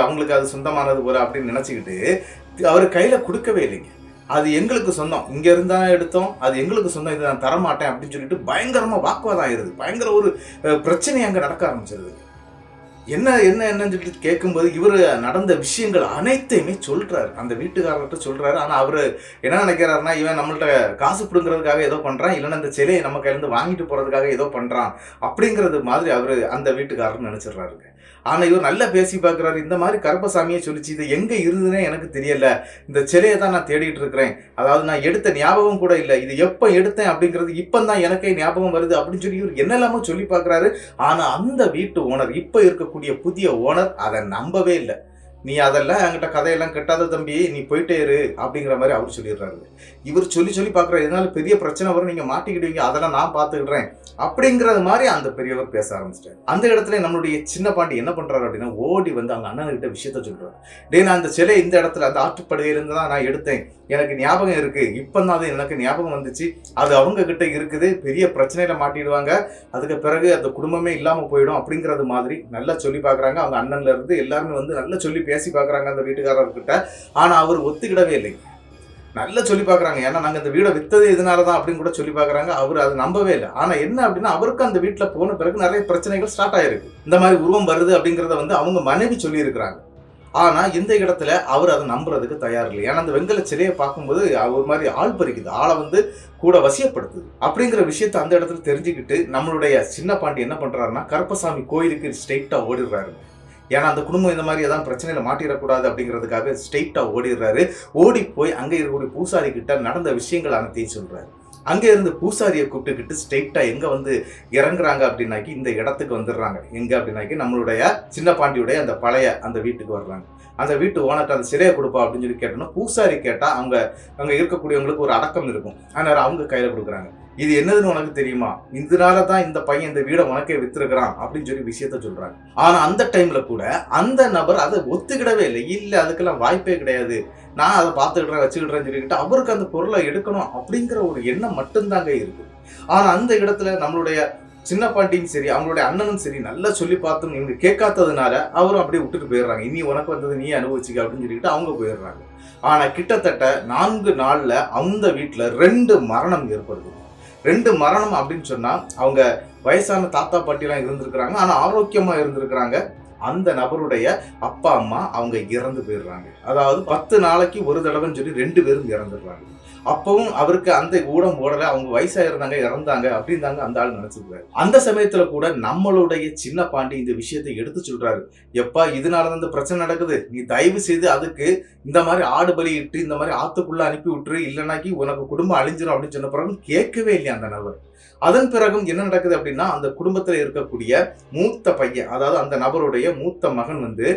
அவங்களுக்கு அது சொந்தமானது போல அப்படின்னு நினைச்சுக்கிட்டு அவர் கையில கொடுக்கவே இல்லைங்க. அது எங்களுக்கு சொந்தம், இங்க இருந்தா எடுத்தோம், அது எங்களுக்கு சொந்தம், இதை நான் தரமாட்டேன் அப்படின்னு சொல்லிட்டு பயங்கரமா வாக்குவாதம் ஆயிருது. பயங்கர ஒரு பிரச்சனை அங்க நடக்க ஆரம்பிச்சிருது. என்னன்னு சொல்லிட்டு கேட்கும்போது இவர் நடந்த விஷயங்கள் அனைத்தையுமே சொல்றாரு, அந்த வீட்டுக்காரர்கிட்ட சொல்றாரு. ஆனா அவரு என்ன நினைக்கிறாருன்னா, இவன் நம்மள்ட்ட காசு பிடுங்கிறதுக்காக ஏதோ பண்றான், இல்லைன்னா இந்த சிலையை நம்ம கையில இருந்து வாங்கிட்டு போறதுக்காக ஏதோ பண்றான் அப்படிங்கிறது மாதிரி அவரு அந்த வீட்டுக்காரர் நினைச்சிடுறாருங்க. ஆனா இவர் நல்லா பேசி பார்க்குறாரு. இந்த மாதிரி கருப்பசாமியை சொல்லிச்சு, இது எங்க இருந்ததுன்னே எனக்கு தெரியல, இந்த சிலையை தான் நான் தேடிட்டு இருக்கிறேன், அதாவது நான் எடுத்த ஞாபகம் கூட இல்லை, இது எப்போ எடுத்தேன் அப்படிங்கிறது இப்பதான் எனக்கே ஞாபகம் வருது அப்படின்னு சொல்லி இவர் என்னெல்லாமோ சொல்லி பார்க்குறாரு. ஆனா அந்த வீட்டு ஓனர், இப்ப இருக்கக்கூடிய புதிய ஓனர் அதை நம்பவே இல்லை. நீ அதெல்லாம் என்கிட்ட கதையெல்லாம் கெட்டாத தம்பி, நீ போயிட்டே இரு அப்படிங்கிற மாதிரி அவர் சொல்லிடுறாரு. இவர் சொல்லி பார்க்குறாரு, இதனால பெரிய பிரச்சனை வரும், நீங்க மாட்டிக்கிடுவீங்க, அதெல்லாம் நான் பார்த்துக்கிடுறேன் அப்படிங்கிறது மாதிரி அந்த பெரியவர் பேச ஆரம்பிச்சிட்டாரு. அந்த இடத்துல நம்மளுடைய சின்ன பாண்டி என்ன பண்றாரு அப்படின்னா, ஓடி வந்து அவங்க அண்ணன்கிட்ட விஷயத்த சொல்றாரு. டே, நான் அந்த சிலை இந்த இடத்துல அந்த ஆற்றுப்படுகையிலிருந்து தான் நான் எடுத்தேன், எனக்கு ஞாபகம் இருக்கு, இப்பதான் அது எனக்கு ஞாபகம் வந்துச்சு, அது அவங்க கிட்ட இருக்குது, பெரிய பிரச்சனையில மாட்டிடுவாங்க, அதுக்கு பிறகு அந்த குடும்பமே இல்லாம போயிடும் அப்படிங்கறது மாதிரி நல்லா சொல்லி பாக்குறாங்க. அவங்க அண்ணன்ல இருந்து எல்லாருமே வந்து நல்லா சொல்லி பேசி பாக்குறாங்க அந்த வீட்டுக்காரர்கிட்ட. ஆனா அவர் ஒத்துக்கிடவே இல்லை. நல்லா சொல்லி பாக்குறாங்க, ஏன்னா நாங்க இந்த வீடை வித்தது இதனாலதான் அப்படின்னு கூட சொல்லி பாக்குறாங்க. அவர் அதை நம்பவே இல்லை. ஆனா என்ன அப்படின்னா, அவருக்கு அந்த வீட்டுல போன பிறகு நிறைய பிரச்சனைகள் ஸ்டார்ட் ஆயிருக்கு. இந்த மாதிரி உருவம் வருது அப்படிங்கறத வந்து அவங்க மனைவி சொல்லி இருக்கிறாங்க. ஆனா இந்த இடத்துல அவர் அதை நம்புறதுக்கு தயார் இல்லை. ஏன்னா அந்த வெங்கல சிலையை பார்க்கும்போது ஒரு மாதிரி ஆள் பறிக்குது, ஆளை வந்து கூட வசியப்படுத்துது அப்படிங்கிற விஷயத்த அந்த இடத்துல தெரிஞ்சுக்கிட்டு நம்மளுடைய சின்ன பாண்டி என்ன பண்றாருன்னா, கருப்பசாமி கோயிலுக்கு ஸ்ட்ரெயிட்டா ஓடிடுறாரு. ஏன்னா அந்த குடும்பம் இந்த மாதிரி ஏதாவது பிரச்சனையில மாட்டிடக்கூடாது அப்படிங்கிறதுக்காக ஸ்ட்ரெயிட்டா ஓடிடுறாரு. ஓடி போய் அங்கே இருக்கக்கூடிய பூசாரி கிட்ட நடந்த விஷயங்கள் அனைத்தையும் சொல்றாரு. அங்கே இருந்து பூசாரியை கூப்பிட்டுக்கிட்டு ஸ்ட்ரெயிட்டா எங்க வந்து இறங்குறாங்க அப்படின்னாக்கி இந்த இடத்துக்கு வந்துடுறாங்க. எங்க அப்படின்னாக்கி நம்மளுடைய சின்ன பாண்டியுடைய அந்த பழைய அந்த வீட்டுக்கு வர்றாங்க. அந்த வீட்டு ஓனர்ட்ட அந்த சிலையை கொடுப்பா அப்படின்னு சொல்லி கேட்டோம்னா, பூசாரி கேட்டா அங்க இருக்கக்கூடியவங்களுக்கு ஒரு அடக்கம் இருக்கும், அதனால அவங்க கையில கொடுக்குறாங்க. இது என்னதுன்னு உனக்கு தெரியுமா, இதனாலதான் இந்த பையன் இந்த வீடை உனக்கே வித்துருக்கிறான் அப்படின்னு சொல்லி விஷயத்த சொல்றாங்க. ஆனா அந்த டைம்ல கூட அந்த நபர் அதை ஒத்துக்கிடவே இல்லை. இல்ல, அதுக்கெல்லாம் வாய்ப்பே கிடையாது, நான் அதை பார்த்துக்கிட்டேன் வச்சுக்கிட்டேன்னு சொல்லிக்கிட்டு அவருக்கு அந்த பொருளை எடுக்கணும் அப்படிங்கிற ஒரு எண்ணம் மட்டும்தாங்க இருக்கு. ஆனா அந்த இடத்துல நம்மளுடைய சின்ன பாண்டியும் சரி, அவங்களுடைய அண்ணனும் சரி, நல்லா சொல்லி பார்த்தும் இவங்க கேட்காததுனால அவரும் அப்படியே விட்டுட்டு போயிடுறாங்க. இனி உனக்கு வந்தது நீ அனுபவிச்சுக்க அப்படின்னு சொல்லிக்கிட்டு அவங்க போயிடுறாங்க. ஆனா கிட்டத்தட்ட 4 நாள்ல அந்த வீட்டுல 2 மரணம் ஏற்படுது. 2 மரணம் அப்படின்னு சொன்னா, அவங்க வயசான தாத்தா பாட்டி எல்லாம் இருந்திருக்கிறாங்க, ஆனா ஆரோக்கியமா இருந்திருக்கிறாங்க. அந்த நபருடைய அப்பா அம்மா அவங்க இறந்து போயிடுறாங்க. அதாவது 10 நாளைக்கு ஒரு தடவைன்னு சொல்லி 2 பேரும் இறந்துடுறாங்க. அப்பவும் அவருக்கு அந்த ஊடம் ஓடல, அவங்க வயசா இருந்தாங்க, இறந்தாங்க அப்படின்னு தாங்க அந்த ஆள் நினைச்சிருக்காரு. அந்த சமயத்துல கூட நம்மளுடைய சின்ன பாண்டி இந்த விஷயத்தை எடுத்து சொல்றாரு. எப்பா, இதனாலதான் இந்த பிரச்சனை நடக்குது, நீ தயவு செய்து அதுக்கு இந்த மாதிரி ஆடு பலி இட்டு இந்த மாதிரி ஆத்துக்குள்ள அனுப்பி விட்டுரு, இல்லைனாக்கி உனக்கு குடும்பம் அழிஞ்சிடும் அப்படின்னு சொன்ன பிறகு கேட்கவே இல்லையா அந்த நபர். அதன் பிறகும் என்ன நடக்குது அப்படின்னா, அந்த குடும்பத்துல இருக்கக்கூடிய மூத்த பையன், அதாவது அந்த நபருடைய மூத்த மகன் வந்து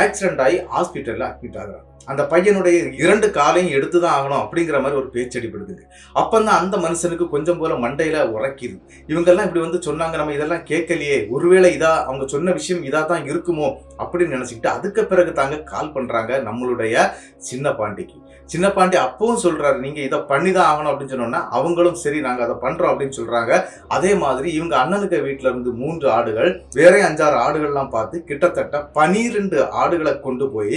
ஆக்சிடென்ட் ஆகி ஹாஸ்பிட்டல்ல அட்மிட் ஆகுறான். அந்த பையனுடைய 2 காலையும் எடுத்துதான் ஆகணும் அப்படிங்கிற மாதிரி ஒரு பேச்சு அடிப்படுது. அப்பந்தான் அந்த மனுஷனுக்கு கொஞ்சம் போல மண்டையில உரைக்குது. இவங்கெல்லாம் இப்படி வந்து சொன்னாங்க, நம்ம இதெல்லாம் கேட்கலையே, ஒருவேளை அவங்க சொன்ன விஷயம் இதா தான் இருக்குமோ அப்படின்னு நினைச்சுக்கிட்டு அதுக்கு பிறகு தாங்க கால் பண்றாங்க நம்மளுடைய சின்ன பாண்டிக்கு. சின்ன பாண்டி அப்பவும் சொல்றாரு, நீங்க இதை பண்ணிதான் ஆகணும் அப்படின்னு சொன்னோம்னா அவங்களும் சரி நாங்க அதை பண்றோம் அப்படின்னு சொல்றாங்க. அதே மாதிரி இவங்க அண்ணனுக்கு வீட்டுல இருந்து 3 ஆடுகள், வேற 5-6 ஆடுகள்லாம் பார்த்து கிட்டத்தட்ட 12 ஆடுகளை கொண்டு போய்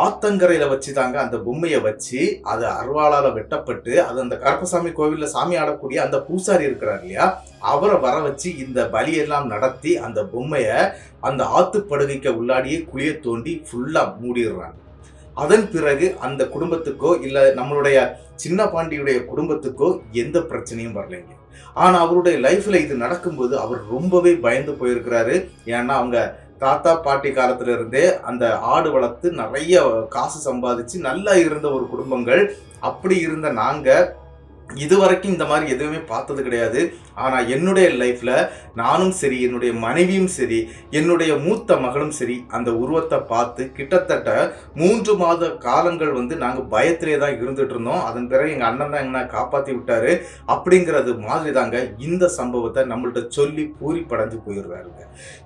ஆத்தங்கரையில வச்சுதாங்க அந்த பொம்மையை வச்சு அது அருவாளால வெட்டப்பட்டு அது அந்த கருப்பசாமி கோவில்ல சாமி ஆடக்கூடிய அந்த பூசாரி இருக்கிறார் இல்லையா, அவரை வர வச்சு இந்த பலியெல்லாம் நடத்தி அந்த பொம்மைய அந்த ஆத்துப்படுகைக்கு உள்ளாடியே குழிய தோண்டி ஃபுல்லா மூடிடுறாங்க. அதன் பிறகு அந்த குடும்பத்துக்கோ இல்ல நம்மளுடைய சின்ன பாண்டியுடைய குடும்பத்துக்கோ எந்த பிரச்சனையும் வரலைங்க. ஆனா அவருடைய லைஃப்ல இது நடக்கும்போது அவர் ரொம்பவே பயந்து போயிருக்கிறாரு. ஏன்னா அவங்க தாத்தா பாட்டி காலத்துல இருந்தே அந்த ஆடு வளர்த்து நிறைய காசு சம்பாதிச்சு நல்லா இருந்த ஒரு குடும்பங்கள். அப்படி இருந்த நாங்க இதுவரைக்கும் இந்த மாதிரி எதுவுமே பார்த்தது கிடையாது. ஆனா என்னுடைய லைஃப்ல நானும் சரி, என்னுடைய மனைவியும் சரி, என்னுடைய மூத்த மகளும் சரி அந்த உருவத்தை பார்த்து கிட்டத்தட்ட 3 மாத காலங்கள் வந்து நாங்க பயத்திலே தான் இருந்துட்டு இருந்தோம். அதன் பிறகு எங்க அண்ணன் தான் என்ன காப்பாத்தி விட்டாரு. அப்படிங்கிறது மாதிரி தாங்க இந்த சம்பவத்தை நம்மள்ட்ட சொல்லி பூரி படைஞ்சு போயிடுறாருங்க.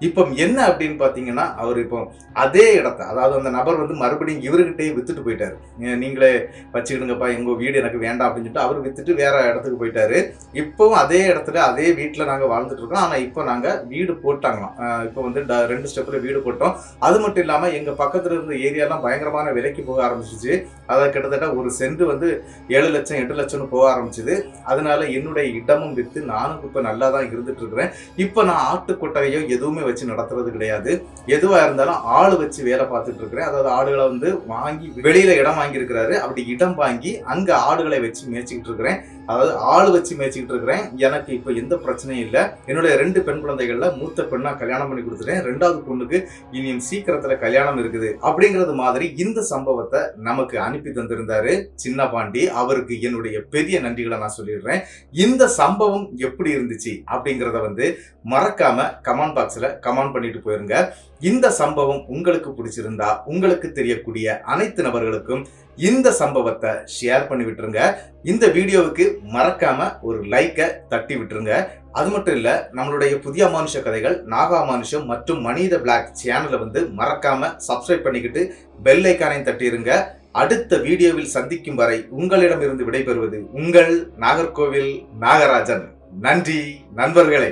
இப்போ என்ன அப்படின்னு பாத்தீங்கன்னா, அவர் இப்போ அதே இடத்த, அதாவது அந்த நபர் வந்து மறுபடியும் இவர்கிட்டயே வித்துட்டு போயிட்டாரு. நீங்களே வச்சுக்கிடுங்கப்பா, எங்க வீடு எனக்கு வேண்டாம் அப்படின்னு சொல்லிட்டு அவர் வித்துட்டு வேற இடத்துக்கு போயிட்டாரு. இப்பவும் அதே இடத்துல அதே வீட்டுல நாங்க வாழ்ந்துட்டு இருக்கோம். ஆனா இப்போ நாங்க வீடு போட்டாங்களாம். இப்போ வந்து 2 ஸ்டெப்ல வீடு போட்டோம். அது மட்டும் இல்லாம எங்க பக்கத்துல இருந்த ஏரியாலாம் பயங்கரமான விலைக்கு போக ஆரம்பிச்சிச்சு. அதை கிட்டத்தட்ட ஒரு சென்ட் வந்து 7 லட்சம் 8 லட்சம்னு போக ஆரம்பிச்சுது. அதனால என்னுடைய இடமும் வித்து நானும் இப்ப நல்லா தான் இருந்துட்டு இருக்கிறேன். இப்ப நான் ஆட்டு கொட்டகையோ எதுவுமே வச்சு நடத்துறது கிடையாது. எதுவா இருந்தாலும் ஆளு வச்சு வேலை பார்த்துட்டு இருக்கிறேன். அதாவது ஆடுகளை வந்து வாங்கி வெளியில இடம் வாங்கி இருக்கிறாரு. அப்படி இடம் வாங்கி அங்க ஆடுகளை வச்சு மேய்ச்சிக்கிட்டு இருக்கிறேன். அதாவது ஆள் வச்சு மேய்ச்சிக்கிட்டு இருக்கிறேன், எனக்கு இப்ப எந்த பிரச்சனையும் இல்லை, என்னுடைய 2 பெண் குழந்தைகள்ல மூத்த பெண்ணா கல்யாணம் பண்ணி கொடுத்துட்டேன், 2வது பொண்ணுக்கு இனியும் சீக்கிரத்துல கல்யாணம் இருக்குது அப்படிங்கறது மாதிரி இந்த சம்பவத்தை நமக்கு அனுப்பி தந்திருந்தாரு சின்ன பாண்டி. அவருக்கு என்னுடைய பெரிய நன்றிகளை நான் சொல்லிடுறேன். இந்த சம்பவம் எப்படி இருந்துச்சு அப்படிங்கறத மறக்காம கமெண்ட் பாக்ஸ்ல கமெண்ட் பண்ணிட்டு போயிருங்க. இந்த சம்பவம் உங்களுக்கு பிடிச்சிருந்தா உங்களுக்கு தெரியக்கூடிய அனைத்து நபர்களுக்கும் இந்த சம்பவத்தை ஷேர் பண்ணி விட்டுருங்க. இந்த வீடியோவுக்கு மறக்காம ஒரு லைக்கை தட்டி விட்டுருங்க. அது மட்டும் இல்ல, நம்மளுடைய புதிய அமானுஷ கதைகள், நாகா அமானுஷம் மற்றும் மணி தி பிளாக் சேனலை மறக்காம சப்ஸ்கிரைப் பண்ணிக்கிட்டு பெல் ஐக்கானையும் தட்டிருங்க. அடுத்த வீடியோவில் சந்திக்கும் வரை உங்களிடமிருந்து விடைபெறுவது உங்கள் நாகர்கோவில் நாகராஜன். நன்றி நண்பர்களே.